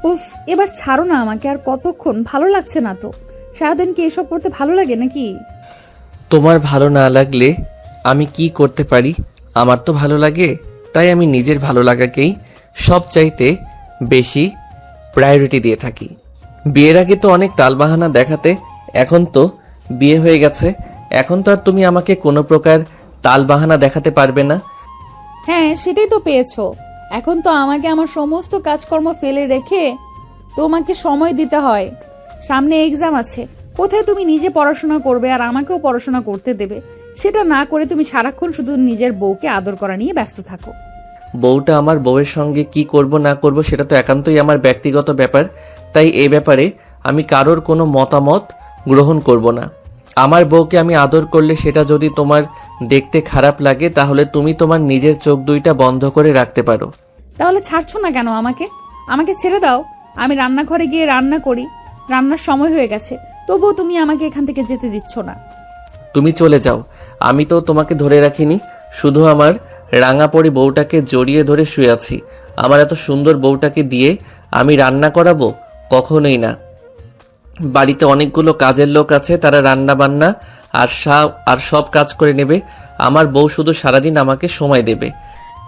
উফ, এবার ছাড়ো না আমাকে, আর কতক্ষণ? ভালো লাগছে না তো। সারাদিন কি এসব করতে ভালো লাগে নাকি? তোমার ভালো না লাগলে আমি কি করতে পারি? আমার তো ভালো লাগে, তাই আমি নিজের ভালো লাগাকেই সবচাইতে বেশি প্রায়োরিটি দিয়ে থাকি। বিয়ের আগে তো অনেক তালবাহানা দেখাতে, এখন তো বিয়ে হয়ে গেছে, এখন তো আর তুমি আমাকে কোনো প্রকার তালবাহানা দেখাতে পারবে না। হ্যাঁ, সেটাই তো পেয়েছো। এখন তো আমাকে আমার সমস্ত কাজকর্ম ফেলে রেখে তোমাকে সময় দিতে হয়। সামনে এক্সাম আছে, কোথায় তুমি নিজে পড়াশোনা করবে আর আমাকেও পড়াশোনা করতে দেবে? সেটা না করে তুমি সারাক্ষণ শুধু নিজের বউকে আদর করা নিয়ে ব্যস্ত থাকো। বউটা আমার বউয়ের সঙ্গে কি করব না করব সেটা তো একান্তই আমার ব্যক্তিগত ব্যাপার, তাই এই ব্যাপারে আমি কারোর কোনো মতামত গ্রহণ করব না। আমার বউকে আমি আদর করলে সেটা যদি তোমার দেখতে খারাপ লাগে, তাহলে তুমি তোমার নিজের চোখ দুইটা বন্ধ করে রাখতে পারো। তাহলে ছাড়ছো না কেন আমাকে? আমাকে ছেড়ে দাও, আমি রান্নাঘরে গিয়ে রান্না করি। রান্নার সময় হয়ে গেছে, তবুও তুমি আমাকে এখান থেকে যেতে দিচ্ছ না। তুমি চলে যাও, আমি তো তোমাকে ধরে রাখিনি, শুধু আমার রাঙাপড়ি বউটাকে জড়িয়ে ধরে শুয়ে আছি। আমার এত সুন্দর বউটাকে দিয়ে আমি রান্না করাবো? কখনোই না। বাড়িতে অনেকগুলো কাজের লোক আছে, তারা রান্না বান্না আর সব কাজ করে নেবে। আমার বউ শুধু সারাদিন আমাকে সময় দেবে।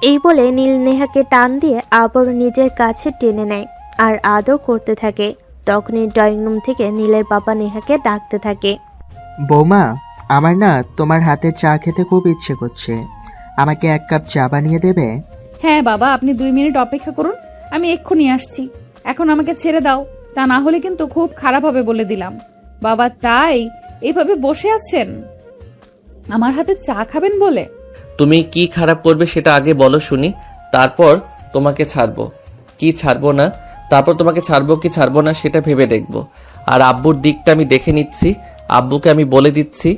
এই বলে নীল নেহাকে টান দিয়ে আবার নিজের কাছে টেনে নেয় আর আদর করতে থাকে। তখনই ড্রয়িং রুম থেকে নীলের বাবা নেহাকে ডাকতে থাকে। বৌমা, আমার না তোমার হাতে চা খেতে খুব ইচ্ছে করছে, আমাকে 1 কাপ চা বানিয়ে দেবে? হ্যাঁ বাবা, আপনি 2 মিনিট অপেক্ষা করুন, আমি এক্ষুনি আসছি। এখন আমাকে ছেড়ে দাও, তা না হলে কিন্তু খুব খারাপ হবে বলে দিলাম। বাবা, তাই এইভাবে বসে আছেন আমার হাতে চা খাবেন বলে? তুমি কি খারাপ করবে সেটা আগে বলো শুনি, তারপর তোমাকে ছাড়বো কি ছাড়বো না, তারপর তোমাকে ছাড়বো কি ছাড়বো না সেটা ভেবে দেখবো। আর আব্বুর দিকটা আমি দেখে নিচ্ছি, আব্বুকে আমি বলে দিচ্ছি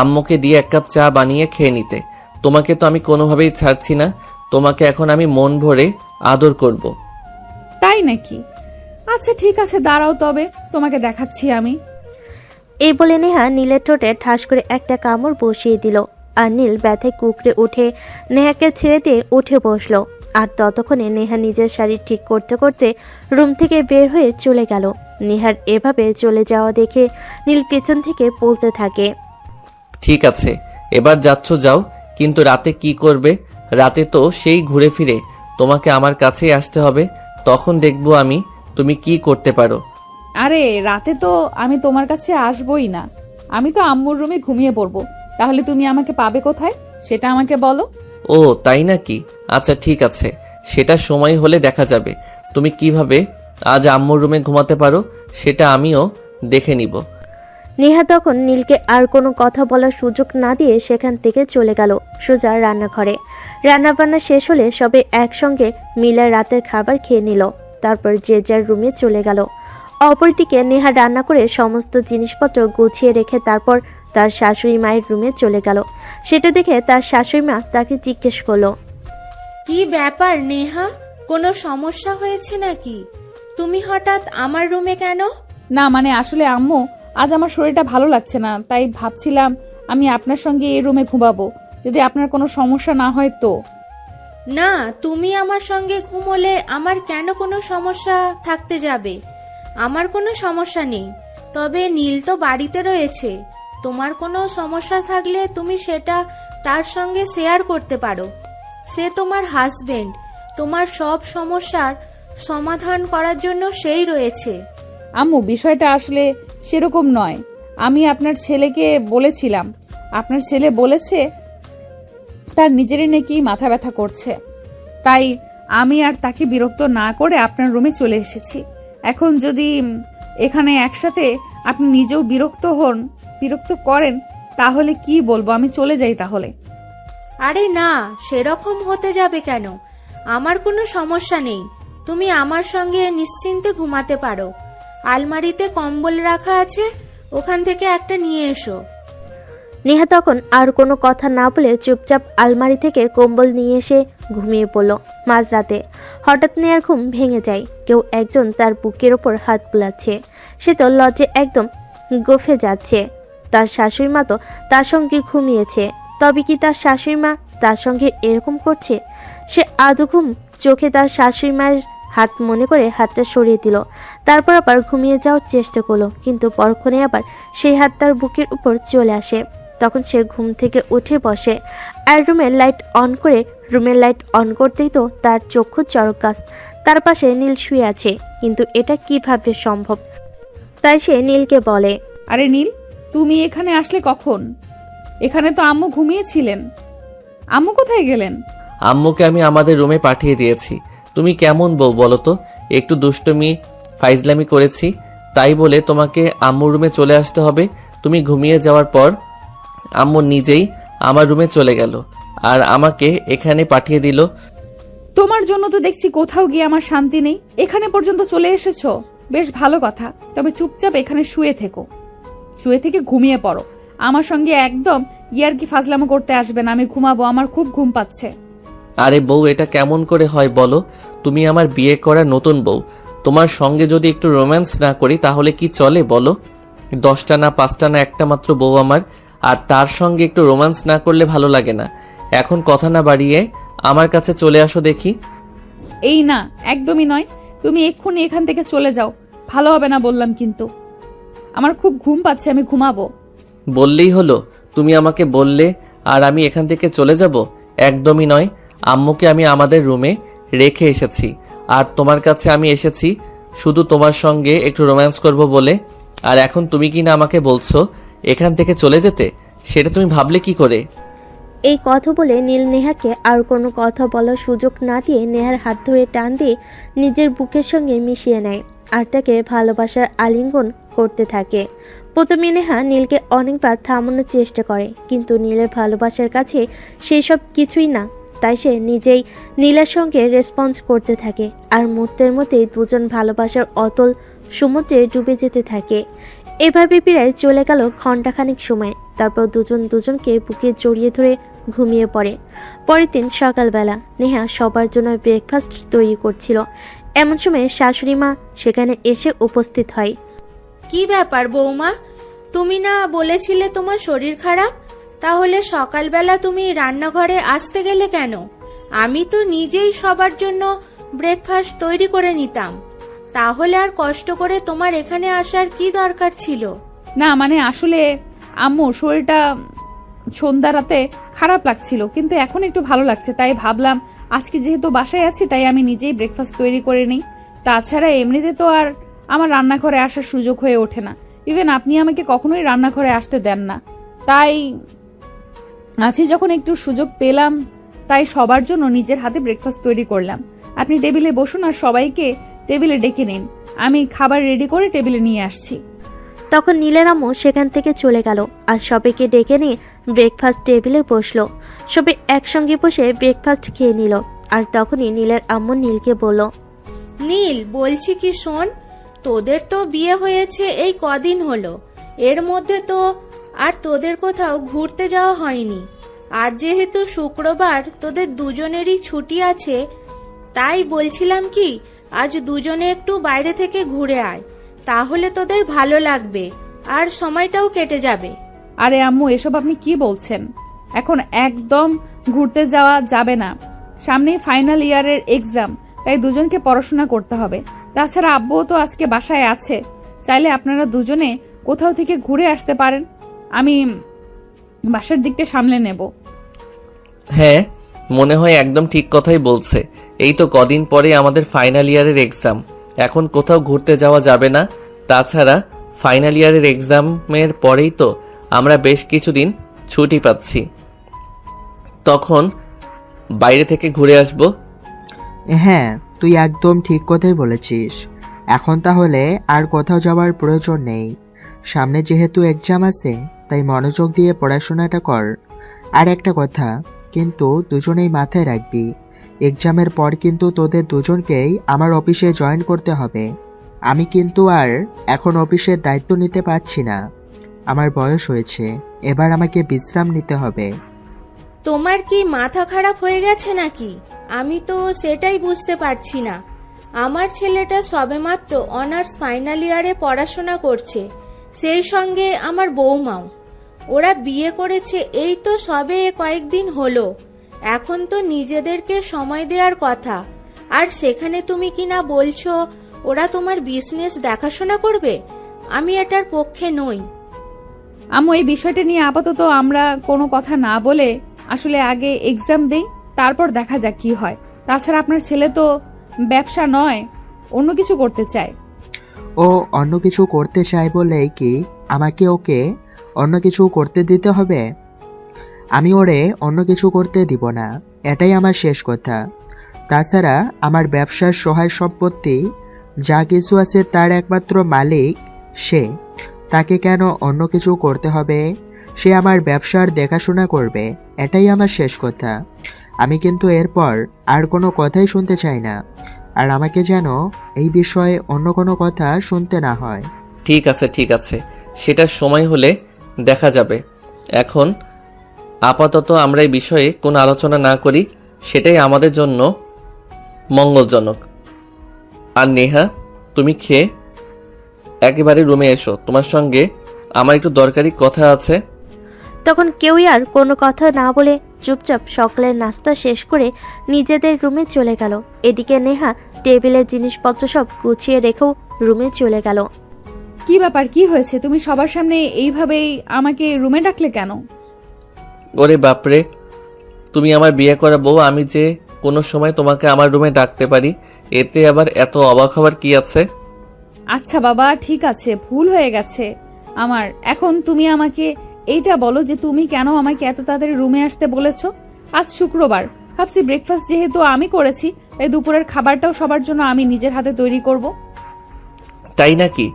আম্মুকে দিয়ে 1 কাপ চা বানিয়ে খেয়ে নিতে। তোমাকে তো আমি কোনোভাবেই ছাড়ছি না, তোমাকে এখন আমি মন ভরে আদর করব। তাই নাকি? আচ্ছা ঠিক আছে, দাঁড়াও তবে তোমাকে দেখাচ্ছি আমি। এই বলে নেহা নীলের ঠোঁটে ঠাস করে একটা কামড় বসিয়ে দিল আর নীল ব্যথায় কুকড়ে উঠে নেহাকে ছেড়ে দিয়ে উঠে বসলো। আর ততক্ষণে নেহা নিজের শাড়ি ঠিক করতে করতে রুম থেকে বের হয়ে চলে গেল। নেহার এভাবে চলে যাওয়া দেখে নীল পেছন থেকে বলতে থাকে, ঠিক আছে, এবার যাচ্ছ যাও, কিন্তু রাতে কি করবে? রাতে তো সেই ঘুরে ফিরে তোমাকে আমার কাছেই আসতে হবে, তখন দেখবো আমি তুমি কি করতে পারো। আরে রাতে তো আমি তোমার কাছে আসবই না, আমি তো আম্মুর রুমে ঘুমিয়ে পড়বো। তাহলে তুমি আমাকে পাবে কোথায় সেটা আমাকে বলো। ও তাই নাকি? আচ্ছা ঠিক আছে, সেটা সময় হলে দেখা যাবে। তুমি কিভাবে আজ আম্মুর রুমে ঘুমাতে পারো সেটা আমিও দেখে নিব। নেহা তখন নীলকে আর কোনো কথা বলার সুযোগ না দিয়ে সেখান থেকে চলে গেল সোজা রান্নাঘরে। রান্নাবান্না শেষ হলে সবে একসঙ্গে মিলে রাতের খাবার খেয়ে নিল, তারপর যে যার রুমে চলে গেল। অপরদিকে নেহা রান্না করে সমস্ত জিনিসপত্র গুছিয়ে রেখে তারপর তার শাশুড়ি মায়ের রুমে চলে গেল। সেটা দেখে তার শাশুড়ি মা তাকে জিজ্ঞেস করলো, কি ব্যাপার নেহা, কোনো সমস্যা হয়েছে নাকি? তুমি হঠাৎ আমার রুমে কেন? না মানে আসলে আম্মু, আজ আমার শরীরটা ভালো লাগছে না, তাই ভাবছিলাম আমি আপনার সঙ্গে এই রুমে ঘুমাবো, যদি আপনার কোনো সমস্যা না হয় তো। না, তুমি আমার সঙ্গে ঘুমোলে আমার কেন কোনো সমস্যা থাকতে যাবে? আমার কোনো সমস্যা নেই, তবে নীল তো বাড়িতে রয়েছে। তোমার কোনো সমস্যা থাকলে তুমি সেটা তার সঙ্গে শেয়ার করতে পারো। সে তোমার হাজবেন্ড, তোমার সব সমস্যার সমাধান করার জন্য সেই রয়েছে। আম্মু, বিষয়টা আসলে সেরকম নয়। আমি আপনার ছেলেকে বলেছিলাম, আপনার ছেলে বলেছে তার নিজেরই নাকি মাথা ব্যথা করছে, তাই আমি আর তাকে বিরক্ত না করে আপনার রুমে চলে এসেছি। এখন যদি এখানে একসাথে আপনি নিজেও বিরক্ত করেন, তাহলে কি বলবো, আমি চলে যাই তাহলে। আরে না, সেরকম হতে যাবে কেন? আমার কোনো সমস্যা নেই, তুমি আমার সঙ্গে নিশ্চিন্তে ঘুমাতে পারো। আলমারিতে কম্বল রাখা আছে, ওখান থেকে একটা নিয়ে এসো। নেহা তখন আর কোনো কথা না বলে চুপচাপ আলমারি থেকে কম্বল নিয়ে এসে ঘুমিয়ে পড়ল। মাঝরাতে হঠাৎ নেহার ঘুম ভেঙে যায়, কেউ একজন তার বুকের ওপর হাত বুলাচ্ছে। সে তো লজ্জে একদম গফে যাচ্ছে। তার শাশুড়ি মা তো তার সঙ্গে ঘুমিয়েছে, তবে কি তার শাশুড়ি মা তার সঙ্গে এরকম করছে? সে আধঘুম চোখে তার শাশুড়ি মায়ের হাত মনে করে হাতটা সরিয়ে দিল। তারপর আবার ঘুমিয়ে যাওয়ার চেষ্টা করলো, কিন্তু পরক্ষণে আবার সেই হাত তার বুকের উপর চলে আসে। তখন সে ঘুম থেকে উঠে বসে আর রুমের লাইট অন করতেই তো তার চক্ষু চড়ক গাছ। তার পাশে নীল শুয়ে আছে, কিন্তু এটা কিভাবে সম্ভব? তাই সে নীলকে বলে, আরে নীল, তুমি এখানে আসলে কখন? এখানে তো আম্মু ঘুমিয়েছিলেন। আম্মু কোথায় গেলেন? আম্মুকে আমি আমাদের রুমে পাঠিয়ে দিয়েছি। তুমি কেমন বউ বলো তো? একটু দুষ্টুমি ফাইজলামি করেছি, তাই বলে তোমাকে আম্মুর রুমে চলে আসতে হবে? তুমি ঘুমিয়ে যাওয়ার পর আম্মু নিজেই আমার রুমে চলে গেল আর আমাকে এখানে পাঠিয়ে দিল। তোমার জন্য তো দেখছি কোথাও গিয়ে আমার শান্তি নেই। এখানে পর্যন্ত চলে এসেছো, বেশ ভালো কথা। তবে চুপচাপ এখানে শুয়ে থেকে ঘুমিয়ে পড়ো। আমার সঙ্গে একদম ইয়ার্কি ফাজলামো করতে আসবে না। আমি ঘুমাবো, আমার খুব ঘুম পাচ্ছে। আরে বউ, এটা কেমন করে হয় বলো? তুমি আমার বিয়ে করা নতুন বউ, তোমার সঙ্গে যদি একটু রোম্যান্স না করি তাহলে কি চলে বলো? 10টা না 5টা না একটা মাত্র বউ আমার, আর তার সঙ্গে একটু রোম্যান্স না করলে ভালো লাগে না। এখন কথা না বাড়িয়ে আমার কাছে চলে আসো দেখি। এই না, একদমই নয়। তুমি এক্ষুনি এখান থেকে চলে যাও, ভালো হবে না বললাম। কিন্তু আমার খুব ঘুম পাচ্ছে, আমি ঘুমাবো। বললেই হলো? তুমি আমাকে বললে আর আমি এখান থেকে চলে যাব? একদমই নয়। আম্মুকে আমি আমাদের রুমে রেখে এসেছি, আর তোমার কাছে আমি এসেছি শুধু তোমার সঙ্গে একটু রোম্যান্স করব বলে। আর এখন তুমি কি না আমাকে বলছো এখান থেকে চলে যেতে? সেটা তুমি ভাবলে কি করে? এই কথা বলে নীল নেহাকে আর কোনো কথা বলার সুযোগ না দিয়ে নেহার হাত ধরে টান দিয়ে নিজের বুকের সঙ্গে মিশিয়ে নেয় আর তাকে ভালোবাসার আলিঙ্গন করতে থাকে। প্রথমে নেহা নীলকে অনেকবার থামানোর চেষ্টা করে, কিন্তু নীলের ভালোবাসার কাছে সেই সব কিছুই না। তাই সে নিজেই নীলের সঙ্গে রেসপন্স করতে থাকে, আর মুহূর্তের মধ্যেই দুজন ভালোবাসার অতল সমুদ্রে ডুবে যেতে থাকে। এভাবে প্রায় চলে গেল ঘণ্টাখানিক সময়। তারপর দুজন দুজনকে বুকে জড়িয়ে ধরে ঘুমিয়ে পড়ে। পরের দিন সকালবেলা নেহা সবার জন্য ব্রেকফাস্ট তৈরি করছিল। এমন সময় শাশুড়ি মা সেখানে এসে উপস্থিত হয়। কি ব্যাপার বৌমা, তুমি না বলেছিলে তোমার শরীর খারাপ? তাহলে সকালবেলা তুমি রান্নাঘরে আসতে গেলে কেন? আমি তো নিজেই সবার জন্য ব্রেকফাস্ট তৈরি করে নিতাম। তাহলে আর কষ্ট করে তোমার এখানে আসার কি দরকার ছিল? না মানে আসলে আম্মু শরীরটা সন্ধ্যা রাতে খারাপ লাগছিল, কিন্তু এখন একটু ভালো লাগছে। তাই ভাবলাম আজকে যেহেতু বাসায় আছি তাই আমি নিজেই ব্রেকফাস্ট তৈরি করে নিই। তাছাড়া এমনিতে তো আর আমার রান্নাঘরে আসার সুযোগ হয়ে ওঠে না। ইভেন আপনি আমাকে কখনোই রান্নাঘরে আসতে দেন না। তাই আজই যখন একটু সুযোগ পেলাম তাই সবার জন্য নিজের হাতে ব্রেকফাস্ট তৈরি করলাম। আপনি টেবিলে বসুন আর সবাইকে টেবিলে ডেকে নিন। আমি খাবার রেডি করে টেবিলে নিয়ে আসছি। তখন নীলের আম্মু সেখান থেকে চলে গেল আর সবাইকে ডেকে নিয়ে ব্রেকফাস্ট টেবিলে বসলো। সবাই একসঙ্গে বসে ব্রেকফাস্ট খেয়ে নিল। আর তখনই নীলের আম্মু নীলকে বলল, নীল, বলছি কি শোন, তোদের তো বিয়ে হয়েছে এই কদিন হলো, এর মধ্যে তো আর তোদের কোথাও ঘুরতে যাওয়া হয়নি। আজ যেহেতু শুক্রবার তোদের দুজনেরই ছুটি আছে, তাই বলছিলাম কি আজ দুজনে একটু বাইরে থেকে ঘুরে আয়, তাহলে তোদের ভালো লাগবে আর সময়টাও কেটে যাবে। আরে আম্মু, এসব আপনি কি বলছেন? এখন একদম ঘুরতে যাওয়া যাবে না। সামনেই ফাইনাল ইয়ারের এক্সাম, তাই দুজনকে পড়াশোনা করতে হবে। তাছাড়া আব্বুও তো আজকে বাসায় আছে, চাইলে আপনারা দুজনে কোথাও থেকে ঘুরে আসতে পারেন। আমি বাসার দিকটা সামলে নেব। হ্যাঁ, মনে হয় একদম ঠিক কথাই বলছে। এই তো কদিন পরে আমাদের ফাইনাল ইয়ারের এক্সাম, এখন কোথাও ঘুরতে যাওয়া যাবে না। তাছাড়া ফাইনাল ইয়ারের এক্সামের পরেই তো আমরা বেশ কিছুদিন ছুটি পাচ্ছি, তখন বাইরে থেকে ঘুরে আসব। হ্যাঁ, তুই একদম ঠিক কথাই বলেছিস। এখন তাহলে আর কোথাও যাওয়ার প্রয়োজন নেই। সামনে যেহেতু এক্সাম আছে তাই মনোযোগ দিয়ে পড়াশোনাটা কর। আর একটা কথা কিন্তু দুজনেই মাথায় রাখবি, এক্সামের পর কিন্তু তোদের দুজনকেই আমার অফিসে জয়েন করতে হবে। আমি কিন্তু আর এখন অফিসের দায়িত্ব নিতে পারছি না। আমার বয়স হয়েছে, এবার আমাকে বিশ্রাম নিতে হবে। তোমার কি মাথা খারাপ হয়ে গেছে নাকি? আমি তো সেটাই বুঝতে পারছি না। আমার ছেলেটা সবেমাত্র অনার্স ফাইনাল ইয়ারে পড়াশোনা করছে, সেই সঙ্গে আমার বৌমাও। ওরা বিয়ে করেছে এই তো সবে কয়েকদিন হলো। এখন তো নিজেদেরকে সময় দেওয়ার কথা। আর সেখানে তুমি কিনা বলছো ওরা তোমার বিজনেস দেখাশোনা করবে। আমি এটার পক্ষে নই। আম্মু, এই বিষয়টা নিয়ে আপাতত আমরা কোনো কথা না বলে আসলে আগে এক্সাম দেই, তারপর দেখা যাক কি হয়। তাছাড়া আপনার ছেলে তো ব্যবসা নয়, অন্য কিছু করতে চায়। ও অন্য কিছু করতে চায় বলেই কি আমাকে ওকে অন্য কিছু করতে দিতে হবে? আমি ওরে অন্য কিছু করতে দিব না, এটাই আমার শেষ কথা। তাছাড়া আমার ব্যবসার সহায় সম্পত্তি যা কিছু আছে তার একমাত্র মালিক সে। তাকে কেন অন্য কিছু করতে হবে? সে আমার ব্যবসার দেখাশোনা করবে, এটাই আমার শেষ কথা। আমি কিন্তু এরপর আর কোনো কথাই শুনতে চাই না, আর আমাকে যেন এই বিষয়ে অন্য কোনো কথা শুনতে না হয়। ঠিক আছে ঠিক আছে, সেটার সময় হলে দেখা যাবে। এখন আপাতত আমরা এই বিষয়ে কোনো আলোচনা না করি, সেটাই আমাদের জন্য মঙ্গলজনক। আর নেহা, তুমি খেয়ে একেবারে রুমে এসো, তোমার সঙ্গে আমার একটু দরকারি কথা আছে। তখন কেউই আর কোনো কথা না বলে চুপচাপ সকালের নাস্তা শেষ করে নিজেদের রুমে চলে গেল। এদিকে নেহা টেবিলের জিনিসপত্র সব গুছিয়ে রেখেও রুমে চলে গেল। কি ব্যাপার, কি হয়েছে? তুমি সবার সামনে এইভাবেই আমাকে রুমে ডাকলে কেন? ওরে বাপরে, তুমি আমার বিয়ে করা বউ, আমি যে কোনো সময় তোমাকে আমার রুমে ডাকতে পারি, এতে আবার এত অবাক হবার কি আছে? আচ্ছা বাবা, ঠিক আছে, ভুল হয়ে গেছে আমার। এখন তুমি আমাকে এইটা বলো যে তুমি কেন আমাকে এত তাড়াতাড়ি রুমে আসতে বলেছো? আজ শুক্রবার, ভাবছি ব্রেকফাস্ট যেহেতু আমি করেছি, তাই দুপুরের খাবারটাও সবার জন্য আমি নিজের হাতে তৈরি করব। তাই নাকি?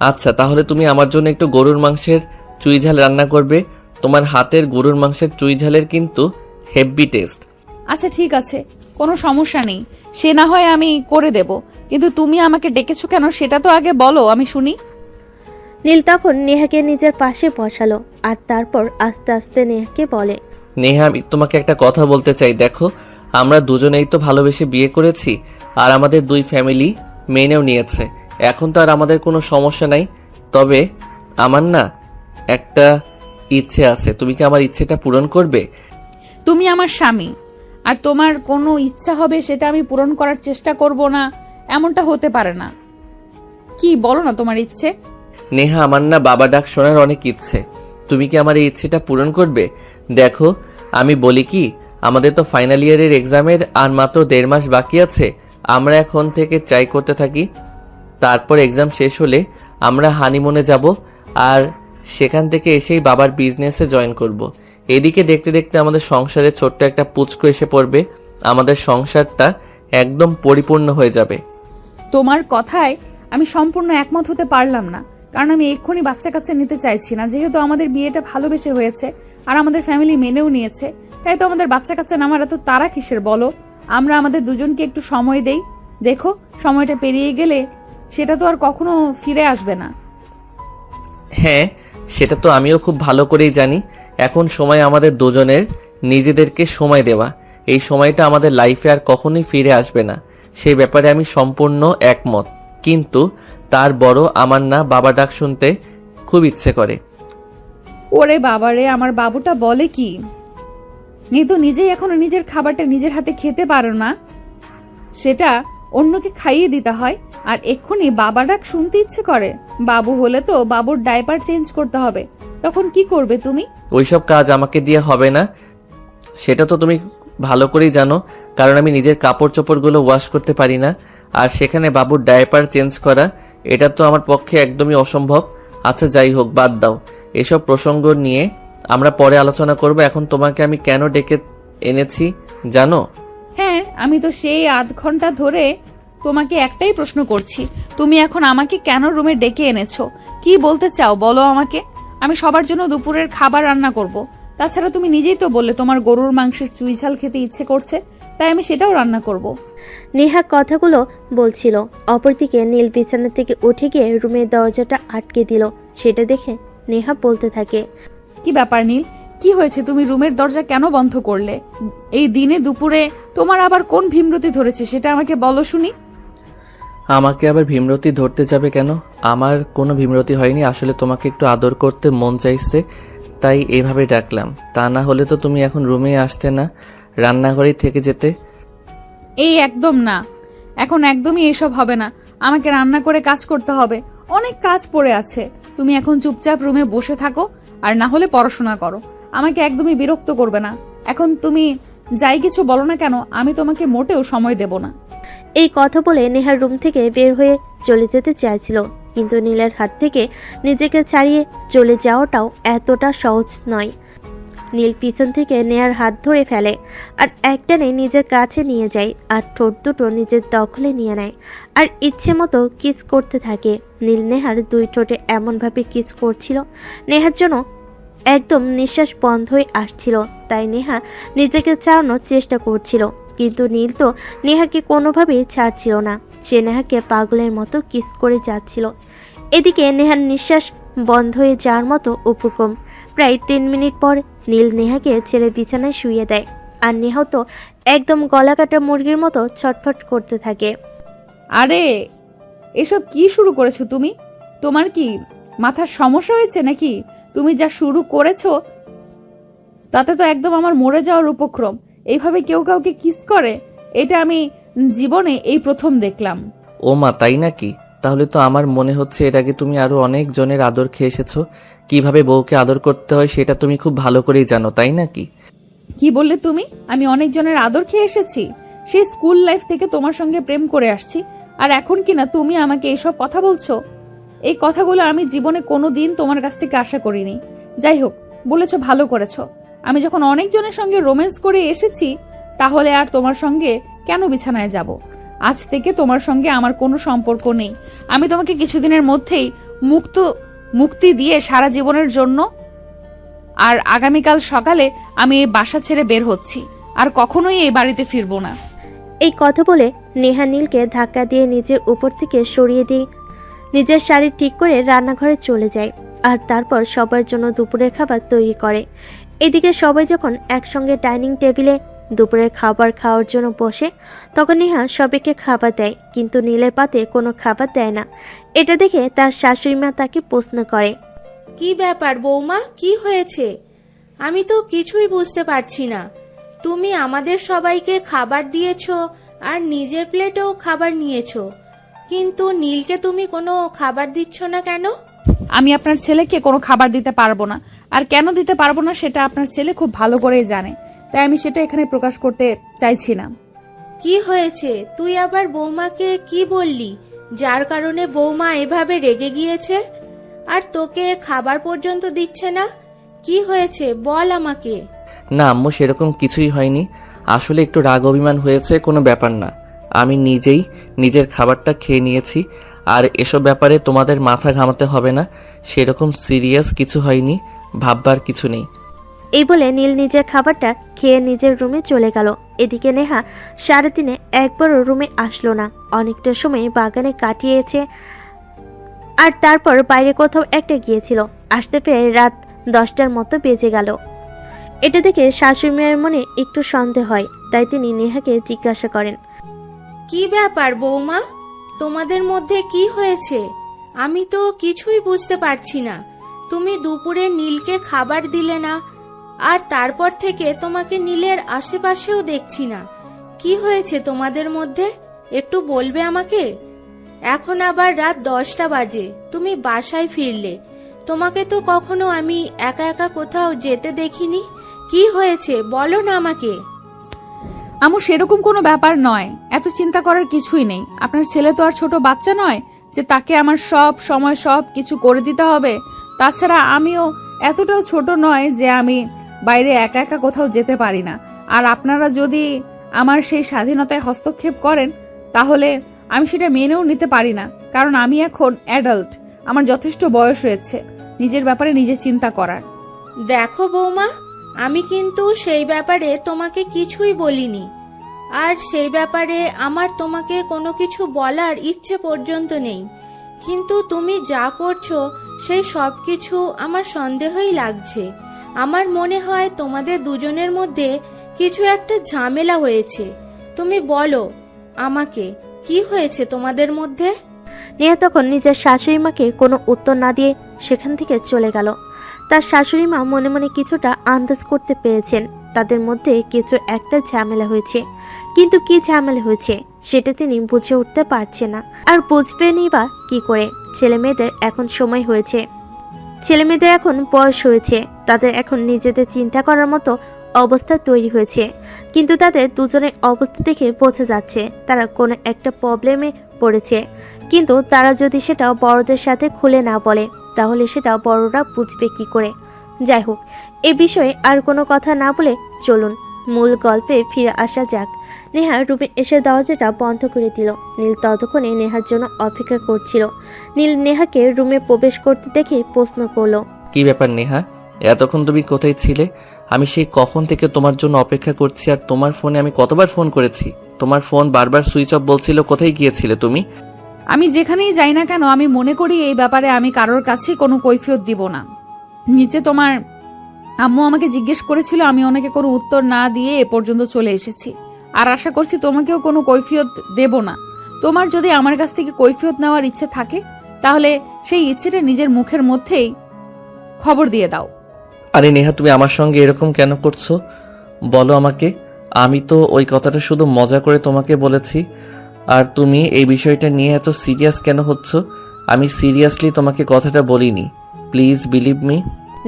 আচ্ছা, তাহলে তুমি আমার জন্য একটু গরুর মাংসের চুই ঝাল রান্না করবে। তোমার হাতের গরুর মাংসের চুই ঝালের কিন্তু হেভি টেস্ট। আচ্ছা ঠিক আছে, কোনো সমস্যা নেই, সে না হয় আমি করে দেব, কিন্তু তুমি আমাকে ডেকেছো কেন সেটা তো আগে বলো, আমি শুনি। নীল তখন নেহাকে নিজের পাশে বসালো আর তারপর আস্তে আস্তে নেহাকে বলে, নেহা, আমি তোমাকে একটা কথা বলতে চাই। দেখো, আমরা দুজনেই তো ভালোবেসে বিয়ে করেছি, আর আমাদের দুই ফ্যামিলি মেনেও নিয়েছে। এখন তো আর আমাদের কোনো সমস্যা নাই। তবে আমার না একটা ইচ্ছে আছে, তুমি কি আমার ইচ্ছেটা পূরণ করবে? তুমি আমার স্বামী, আর তোমার কোনো ইচ্ছা হবে সেটা আমি পূরণ করার চেষ্টা করব না, এমনটা হতে পারে না। কি বলো না তোমার ইচ্ছে? নেহা, আমার না বাবা ডাক শোনার অনেক ইচ্ছে। তুমি কি আমার এই ইচ্ছেটা পূরণ করবে? দেখো, আমি বলি কি, আমাদের তো ফাইনাল ইয়ারের এক্সামের আর মাত্র 1.5 মাস বাকি আছে। আমরা এখন থেকে ট্রাই করতে থাকি, তারপর এক্সাম শেষ হলে আমরা হানিমুনে যাব, আর সেখান থেকে এসেই বাবার বিজনেসে জয়েন করব। এদিকে দেখতে দেখতে আমাদের সংসারে ছোট্ট একটা পুচকু এসে পড়বে, আমাদের সংসারটা একদম পরিপূর্ণ হয়ে যাবে। তোমার কথায় আমি সম্পূর্ণ একমত হতে পারলাম না, কারণ আমি এক্ষুনি বাচ্চা কাচ্চা নিতে চাইছি না। যেহেতু আমাদের বিয়েটা ভালোবেসে হয়েছে আর আমাদের ফ্যামিলি মেনেও নিয়েছে, তাই তো আমাদের বাচ্চা কাচ্চা নামার এত তারা কিসের বলো? আমরা আমাদের দুজনকে একটু সময় দেই। দেখো, সময়টা পেরিয়ে গেলে সেটা তো আর কখনো ফিরে আসবে না। হ্যাঁ, সেটা তো আমিও খুব ভালো করেই জানি। এখন সময় আমাদের দুজনের নিজেদেরকে সময় দেওয়া। এই সময়টা আমাদের লাইফে আর কখনোই ফিরে আসবে না, সেই ব্যাপারে আমি সম্পূর্ণ একমত। কিন্তু তার বড় আমার না বাবা ডাক শুনতে খুব ইচ্ছে করে। ওরে বাবারে, আমার বাবুটা বলে কি? এই তো নিজেই এখনো নিজের খাবারটা নিজের হাতে খেতে পারো না, সেটা অন্যকে খাইয়ে দিতে হয়, আর এক্ষুনি বাবা ডাক শুনতে ইচ্ছে করে। বাবু হলে তো বাবুর ডাইপার চেঞ্জ করতে হবে, তখন কি করবে তুমি? ওইসব কাজ আমাকে দিয়ে হবে না, সেটা তো তুমি ভালো করেই জানো, কারণ আমি নিজের কাপড় চোপড়গুলো ওয়াশ করতে পারি না, আর সেখানে বাবুর ডায়াপার চেঞ্জ করা এটা তো আমার পক্ষে একদমই অসম্ভব। আচ্ছা যাই হোক, বাদ দাও, এসব প্রসঙ্গ নিয়ে আমরা পরে আলোচনা করব। এখন তোমাকে আমি কেন ডেকে এনেছি জানো? হ্যাঁ, আমি তো সেই আধ ঘন্টা ধরে তোমাকে একটাই প্রশ্ন করছি, তুমি এখন আমাকে কেন রুমে ডেকে এনেছো? কি বলতে চাও বলো আমাকে। আমি সবার জন্য দুপুরের খাবার রান্না করব। তাছাড়া তুমি নিজেই তো বললে তোমার গরুর মাংসের চুই ঝাল খেতে ইচ্ছে করছে, তাই আমি সেটাও রান্না করব। নেহা কথাগুলো বলছিল, অপরদিকে নীল বিছানা থেকে উঠে গিয়ে রুমের দরজাটা আটকে দিল। সেটা দেখে নেহা বলতে থাকে, কি ব্যাপার নীল, কি হয়েছে? তুমি রুমের দরজা কেন বন্ধ করলে? এই দিনে দুপুরে তোমার আবার কোন ভীমরতি ধরেছে সেটা আমাকে বলো শুনি। আমাকে আবার ভীমরতি ধরতে যাবে কেন? আমার কোনো ভীমরতি হয়নি, আসলে তোমাকে একটু আদর করতে মন চাইছে, তাই এভাবে ডাকলাম। তা না হলে তো তুমি এখন রুমে আসতে না, রান্নাঘরেই থেকে যেতে। এই একদম না, এখন একদমই এসব হবে না। আমাকে রান্না করে কাজ করতে হবে, অনেক কাজ পড়ে আছে। তুমি এখন চুপচাপ রুমে বসে থাকো, আর না হলে পড়াশোনা করো। আমাকে একদমই বিরক্ত করবে না। এখন তুমি যাই কিছু বলো না কেন, আমি তোমাকে মোটেও সময় দেব না। এই কথা বলে নেহার রুম থেকে বের হয়ে চলে যেতে চাইছিল, কিন্তু নীলের হাত থেকে নিজেকে ছাড়িয়ে চলে যাওয়াটাও এতটা সহজ নয়। নীল পিছন থেকে নেহার হাত ধরে ফেলে আর একটানে নিজের কাছে নিয়ে যায়, আর ঠোঁট দুটো নিজের দখলে নিয়ে নেয় আর ইচ্ছে মতো কিস করতে থাকে। নীল নেহার দুই ঠোঁটে এমনভাবে কিস করছিল, নেহার জন্য একদম নিঃশ্বাস বন্ধ হয়ে আসছিল। তাই নেহা নিজেকে ছাড়ানোর চেষ্টা করছিল, কিন্তু নীল তো নেহাকে কোনোভাবেই ছাড়ছিল না। সে নেহাকে পাগলের মতো কিস করে যাচ্ছিল। এদিকে নেহার নিঃশ্বাস বন্ধ হয়ে যাওয়ার মতো উপক্রম। প্রায় 3 মিনিট পর নীল নেহাকে ছেড়ে বিছানায় শুইয়ে দেয়, আর নেহা তো একদম গলা কাটা মুরগির মতো ছটফট করতে থাকে। আরে এসব কি শুরু করেছো তুমি? তোমার কি মাথার সমস্যা হয়েছে নাকি? তুমি যা শুরু করেছো তাতে তো একদম আমার মরে যাওয়ার উপক্রম। এইভাবে কেউ কাউকে কিস করে, এটা আমি জীবনে এই প্রথম দেখলাম। ও মা, তাই নাকি? তাহলে তো আমার মনে হচ্ছে এর আগে তুমি আরো অনেক জনের আদর খেয়ে এসেছো। কিভাবে বউকে আদর করতে হয় সেটা তুমি খুব ভালো করেই জানো, তাই নাকি? কি বললে তুমি? আমি অনেকজনের আদর খেয়ে এসেছি? সেই স্কুল লাইফ থেকে তোমার সঙ্গে প্রেম করে আসছি, আর এখন কিনা তুমি আমাকে এসব কথা বলছো? এই কথাগুলো আমি জীবনে কোনোদিন তোমার কাছ থেকে আশা করিনি। যাই হোক, বলেছো, ভালো করেছো। আমি যখন অনেকজনের সঙ্গে রোম্যান্স করে এসেছি, তাহলে আর তোমার সঙ্গে কেন বিছানায় যাব? আজ থেকে তোমার সঙ্গে আমার কোনো সম্পর্ক নেই। আমি তোমাকে কিছুদিনের মধ্যেই মুক্তি দিয়ে সারা জীবনের জন্য, আর আগামীকাল সকালে আমি এই বাসা ছেড়ে বের হচ্ছি, আর কখনোই এই বাড়িতে ফিরবো না। এই কথা বলে নেহা নীলকে ধাক্কা দিয়ে নিজের উপর থেকে সরিয়ে দিয়ে নিজের শাড়ি ঠিক করে রান্নাঘরে চলে যায়, আর তারপর সবার জন্য দুপুরের খাবার তৈরি করে। এদিকে সবাই যখন একসঙ্গে ডাইনিং টেবিলে দুপুরের খাবার খাওয়ার জন্য বসে, তখন নেহা সবাইকে খাবার দেয়, কিন্তু নীলের পাতে কোনো খাবার দেয় না। এটা দেখে তার শাশুড়ি মা তাকে প্রশ্ন করে, কি ব্যাপার বৌমা, কি হয়েছে? আমি তো কিছুই বুঝতে পারছি না। তুমি আমাদের সবাইকে খাবার দিয়েছো আর নিজের প্লেটেও খাবার নিয়েছো, কিন্তু নীলকে তুমি কোনো খাবার দিচ্ছ না কেন? আমি আপনার ছেলেকে কোনো খাবার দিতে পারবো না, আর কেন দিতে পারবো না সেটা আপনার ছেলে খুব ভালো করেই জানে, তাই আমি সেটা এখানে প্রকাশ করতে চাইছি না। কি হয়েছে? তুই আবার বৌমাকে কি বললি, যার কারণে বৌমা এভাবে রেগে গিয়েছে আর তোকে খাবার পর্যন্ত দিচ্ছে না? কি হয়েছে বল আমাকে। না আম্মু, সেরকম কিছুই হয়নি। আসলে একটু রাগ অভিমান হয়েছে, কোনো ব্যাপার না। আমি নিজেই নিজের খাবারটা খেয়ে নিয়েছি, আর এসব ব্যাপারে তোমাদের মাথা ঘামাতে হবে না। সেরকম সিরিয়াস কিছু হয়নি, ভাববার কিছু নেই। এই বলে নীল নিজের খাবারটা খেয়ে নিজের রুমে চলে গেল। এদিকে নেহা 3:30 একবারও রুমে আসলো না। অনেকটা সময় বাগানে কাটিয়েছে, আর তারপর বাইরে কোথাও একটা গিয়েছিল। আসতে পেরে রাত 10টার মতো বেজে গেল। এটা দেখে শাশুড়ি মায়ের মনে একটু সন্দেহ হয়, তাই তিনি নেহাকে জিজ্ঞাসা করেন, কি ব্যাপার বৌমা, তোমাদের মধ্যে কি হয়েছে? আমি তো কিছুই বুঝতে পারছি না। তুমি দুপুরে নীলকে খাবার দিলে না, আর তারপর থেকে তোমাকে নীলের আশেপাশেও দেখছি না। কি হয়েছে তোমাদের মধ্যে, একটু বলবে আমাকে? এখন আবার রাত 10টা বাজে, তুমি বাসায় ফিরলে। তোমাকে তো কখনো আমি একা একা কোথাও যেতে দেখিনি। কি হয়েছে বলো না আমাকে। আমু, সেরকম কোনো ব্যাপার নয়, এত চিন্তা করার কিছুই নেই। আপনার ছেলে তো আর ছোট বাচ্চা নয় যে তাকে আমার সব সময় সব কিছু করে দিতে হবে। তাছাড়া আমিও এতটাও ছোট নয় যে আমি বাইরে একা একা কোথাও যেতে পারি না। আর আপনারা যদি আমার সেই স্বাধীনতায় হস্তক্ষেপ করেন, তাহলে আমি সেটা মেনেও নিতে পারি না, কারণ আমি এখন অ্যাডাল্ট। আমার যথেষ্ট বয়স হয়েছে নিজের ব্যাপারে নিজে চিন্তা করার। দেখো বৌমা, আমি কিন্তু সেই ব্যাপারে তোমাকে কিছুই বলিনি, আর সেই ব্যাপারে আমার তোমাকে কোনো কিছু বলার ইচ্ছে পর্যন্ত নেই। কিন্তু তুমি যা করছো সেই সব কিছু আমার সন্দেহই লাগছে। আমার মনে হয় তোমাদের দুজনের মধ্যে কিছু একটা ঝামেলা হয়েছে। তুমি বলো আমাকে, কি হয়েছে তোমাদের মধ্যে? নেহা তখন নিজের শাশুড়ি মাকে কোনো উত্তর না দিয়ে সেখান থেকে চলে গেল। তার শাশুড়ি মা মনে মনে কিছুটা আন্দাজ করতে পেরেছেন তাদের মধ্যে কিছু একটা ঝামেলা হয়েছে, কিন্তু কি ঝামেলা হয়েছে সেটা তিনি বুঝে উঠতে পারছে না। আর বুঝবেনই বা কি করে? ছেলে মেয়েদের এখন সময় হয়েছে, ছেলে মেয়েদের এখন বয়স হয়েছে, তাদের এখন নিজেদের চিন্তা করার মতো অবস্থা তৈরি হয়েছে। কিন্তু তাদের দুজনের অবস্থা দেখে বোঝা যাচ্ছে তারা কোনো একটা প্রবলেমে পড়েছে। কিন্তু তারা যদি সেটা বড়দের সাথে খুলে না বলে তাহলে সেটা বড়রা বুঝবে কি করে? যাই হোক, এ বিষয়ে আর কোনো কথা না বলে চলুন মূল গল্পে ফিরে আসা যাক। নেহা রুমে এসে দরজাটা বন্ধ করে দিল। নীল ততক্ষণে নেহার জন্য অপেক্ষা করছিল। নীল নেহাকে রুমে প্রবেশ করতে দেখে প্রশ্ন করলো, কি ব্যাপার নেহা, এতক্ষণ তুমি কোথায় ছিলে? আমি সেই কখন থেকে তোমার জন্য অপেক্ষা করছি, আর তোমার ফোনে আমি কতবার ফোন করেছি, তোমার ফোন বারবার সুইচ অফ বলছিল। কোথায় গিয়েছিলে তুমি? আমি যেখানেই যাই না কেন আমি মনে করি এই ব্যাপারে আমি কারোর কাছে কোনো কৈফিয়ত দিব না। নিচে তোমার আম্মু আমাকে জিজ্ঞেস করেছিল, আমি ওনাকে কোনো উত্তর না দিয়ে এ পর্যন্ত চলে এসেছি। আর আশা করছি তোমাকেও কোনো কৈফিয়ত দেব না। তোমার যদি আমার কাছ থেকে কৈফিয়ত নেওয়ার ইচ্ছে থাকে তাহলে সেই ইচ্ছেটা নিজের মুখের মধ্যেই খবর দিয়ে দাও। আরে নেহা, তুমি আমার সঙ্গে এরকম কেন করছো বলো আমাকে। আমি তো ওই কথাটা শুধু মজা করে তোমাকে বলেছি, আর তুমি এই বিষয়টা নিয়ে এত সিরিয়াস কেন হচ্ছ? আমি সিরিয়াসলি তোমাকে কথাটা বলিনি, প্লিজ বিলিভ মি।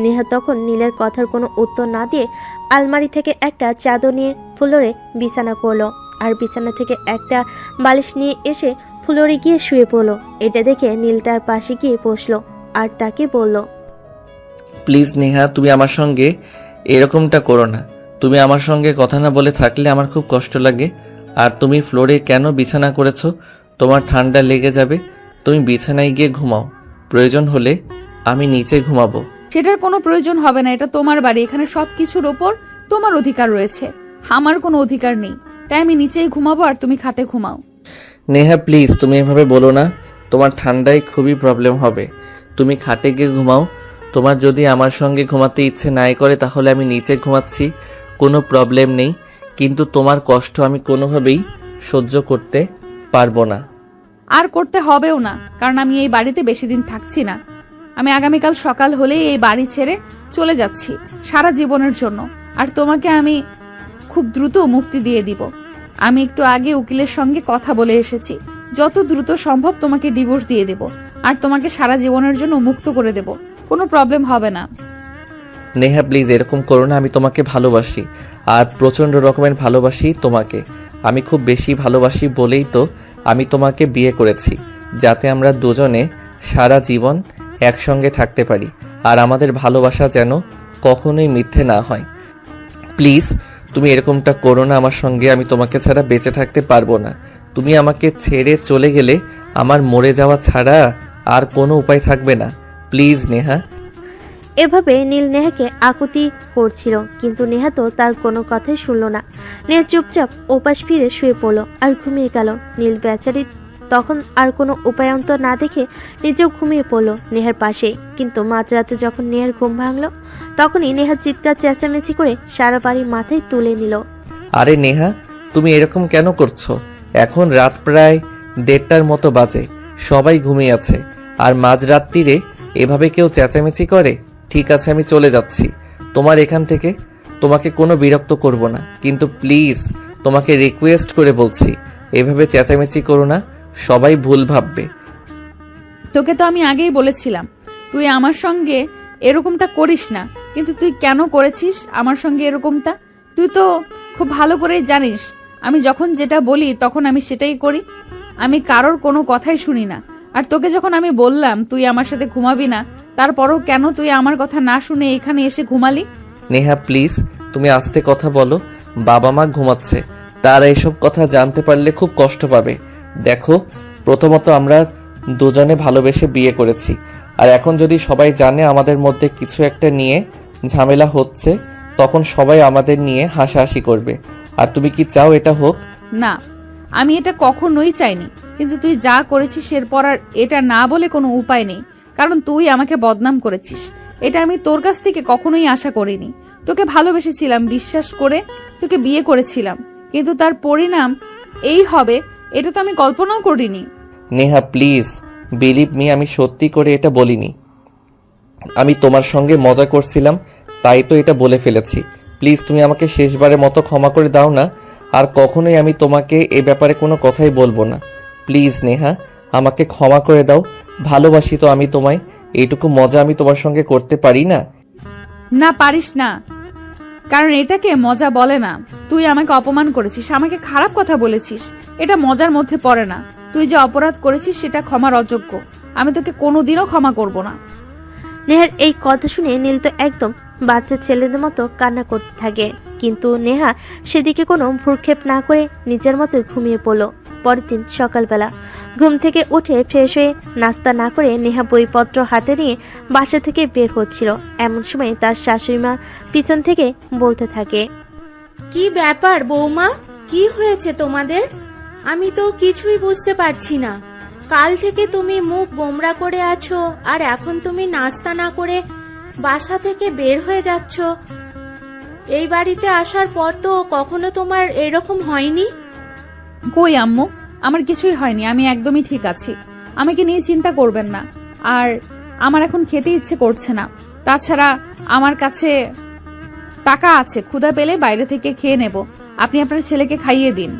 নেহা তখন নীলের কথার কোনো উত্তর না দিয়ে আলমারি থেকে একটা চাদর নিয়ে ফ্লোরে বিছানা করলো, আর বিছানা থেকে একটা বালিশ নিয়ে এসে ফ্লোরে গিয়ে শুয়ে পড়লো। এটা দেখে নীল তার পাশে গিয়ে বসলো আর তাকে বলল, প্লিজ নেহা, তুমি আমার সঙ্গে এরকমটা করো না। তুমি আমার সঙ্গে কথা না বলে থাকলে আমার খুব কষ্ট লাগে। আর তুমি ফ্লোরে কেন বিছানা করেছো? তোমার ঠান্ডা লেগে যাবে। তুমি বিছানায় গিয়ে ঘুমাও, প্রয়োজন হলে আমি নিচে ঘুমাবো। সেটার কোনো প্রয়োজন হবে না, এটা তোমার বাড়ি, এখানে সবকিছুর ওপর তোমার অধিকার রয়েছে, আমার কোনো অধিকার নেই। তাই আমি নিচেই ঘুমাবো আর তুমি খাটে ঘুমাও। নেহা প্লিজ, তুমি এভাবে বলো না, তোমার ঠান্ডায় খুবই প্রবলেম হবে। তুমি খাটে গিয়ে ঘুমাও। তোমার যদি আমার সঙ্গে ঘুমাতে ইচ্ছে নাই করে তাহলে আমি নিচে ঘুমাচ্ছি, কোনো প্রবলেম নেই। কিন্তু তোমার কষ্ট আমি কোনোভাবেই সহ্য করতে পারবো না। আর করতে হবেও না, কারণ আমি এই বাড়িতে বেশি দিন থাকছি না। আমি আগামীকাল সকাল হলেই এই বাড়ি ছেড়ে চলে যাচ্ছি সারা জীবনের জন্য। আর তোমাকে আমি খুব দ্রুত মুক্তি দিয়ে দিব। আমি একটু আগে উকিলের সঙ্গে কথা বলে এসেছি, যত দ্রুত সম্ভব তোমাকে ডিভোর্স দিয়ে দেব আর তোমাকে সারা জীবনের জন্য মুক্ত করে দেব, কোনো প্রবলেম হবে না। নেহা প্লিজ এরকম করো না, আমি তোমাকে ভালোবাসি, আর প্রচণ্ড রকমের ভালোবাসি তোমাকে। আমি খুব বেশি ভালোবাসি বলেই তো আমি তোমাকে বিয়ে করেছি, যাতে আমরা দুজনে সারা জীবন একসঙ্গে থাকতে পারি, আর আমাদের ভালোবাসা যেন কখনোই মিথ্যে না হয়। প্লিজ তুমি এরকমটা করো না আমার সঙ্গে, আমি তোমাকে ছাড়া বেঁচে থাকতে পারবো না। তুমি আমাকে ছেড়ে চলে গেলে আমার মরে যাওয়া ছাড়া আর কোনো উপায় থাকবে না। প্লিজ নেহা। এভাবে নীল নেহাকে আকুতি করছিল, কিন্তু নেহা তো তার কোনো কথাই শুনলো না। নেহা চুপচাপ ওপাশ ফিরে শুয়ে পড়লো আর ঘুমিয়ে গেল। নীল বেচারি তখন আর কোনো উপায়ন্তর না দেখে নিজেও ঘুমিয়ে পড়লো নেহার পাশে। কিন্তু মাঝরাতে যখন নেহার ঘুম ভাঙলো তখনই নেহা চিৎকার চেঁচামেচি করে সারা বাড়ি মাথায় তুলে নিল। আরে নেহা, তুমি এরকম কেন করছো? এখন রাত প্রায় 1:30টার মতো বাজে, সবাই ঘুমিয়ে আছে, আর মাঝরাত্রিরে এভাবে কেউ চেঁচামেচি করে? ঠিক আছে, আমি চলে যাচ্ছি তোমার এখান থেকে, তোমাকে কোনো বিরক্ত করব না, কিন্তু প্লিজ তোমাকে রিকোয়েস্ট করে বলছি, এভাবে চেঁচামেচি করো না, সবাই ভুল ভাববে। তোকে তো আমি আগেই বলেছিলাম তুই আমার সঙ্গে এরকমটা করিস না, কিন্তু তুই কেন করেছিস আমার সঙ্গে এরকমটা? তুই তো খুব ভালো করেই জানিস আমি যখন যেটা বলি তখন আমি সেটাই করি, আমি কারোর কোনো কথাই শুনি না। আর তোকে যখন আমি বললাম তুই আমার সাথে ঘুমাবি না, তারপরও কেন তুই আমার কথা না শুনে এখানে এসে ঘুমালি? নেহা প্লিজ তুমি আস্তে কথা বলো, বাবা মা ঘুমাচ্ছে, তারা এসব কথা জানতে পারলে খুব কষ্ট পাবে। দেখো, প্রথমত আমরা দুজনে ভালোবেসে বিয়ে করেছি, আর এখন যদি সবাই জানে আমাদের মধ্যে কিছু একটা নিয়ে ঝামেলা হচ্ছে, তখন সবাই আমাদের নিয়ে হাসাহাসি করবে। আর তুমি কি চাও এটা হোক? না, আমি এটা কখনোই চাইনি, কিন্তু তুই যা করেছিস এরপর আর এটা না বলে কোনো উপায় নেই, কারণ তুই আমাকে বদনাম করেছিস। এটা আমি তোর কাছ থেকে কখনোই আশা করিনি। তোকে ভালোবেসেছিলাম, বিশ্বাস করে তোকে বিয়ে করেছিলাম, কিন্তু তার পরিণাম এই হবে এটা তো আমি কল্পনাও করিনি। নেহা প্লিজ বিলিভ মি, আমি সত্যি করে এটা বলিনি, আমি তোমার সঙ্গে মজা করছিলাম, তাই তো এটা বলে ফেলেছি। প্লিজ তুমি আমাকে শেষবারের মতো ক্ষমা করে দাও না, আর কখনোই আমি তোমাকে এ ব্যাপারে কোনো কথাই বলবো না। প্লিজ নেহা, আমাকে ক্ষমা করে দাও। ভালোবাসি তো আমি তোমায়, এইটুকু মজা আমি তোমার সঙ্গে করতে পারি না? না, পারিস না, কারণ এটাকে মজা বলে না। তুই আমাকে অপমান করেছিস, আমাকে খারাপ কথা বলেছিস, এটা মজার মধ্যে পড়ে না। তুই যে অপরাধ করেছিস সেটা ক্ষমার অযোগ্য। আমি তোকে কোনোদিনও ক্ষমা করব না। নেহার এই কথা শুনে নীল তো একদম বাচ্চা ছেলেদের মতো কান্না করতে থাকে, কিন্তু নেহা সেদিকে কোনো ভ্রুক্ষেপ না করে নিজের মতো ঘুমিয়ে পড়ল। পরের দিন সকালবেলা ঘুম থেকে উঠে ফ্রেশ হয়ে নাস্তা না করে নেহা বইপত্র হাতে নিয়ে বাসা থেকে বের হচ্ছিল। এমন সময় তার শাশুড়ি মা পিছন থেকে বলতে থাকে, কি ব্যাপার বৌমা, কি হয়েছে তোমাদের? আমি তো কিছুই বুঝতে পারছি না। কাল থেকে তুমি মুখ গোমড়া করে আছো, আর এখন তুমি নাস্তা না করে বাসা থেকে বের হয়ে যাচ্ছ। এই বাড়িতে আসার পর তো কখনো তোমার এরকম হয়নি। কই আম্মু, আমার কিছুই হয়নি, আমি একদমই ঠিক আছি। আমাকে নিয়ে চিন্তা করবেন না। আর আমার এখন খেতে ইচ্ছে করছে না। তাছাড়া আমার কাছে টাকা আছে, ক্ষুধা পেলে বাইরে থেকে খেয়ে নেব। আপনি আপনার ছেলেকে খাইয়ে দিন।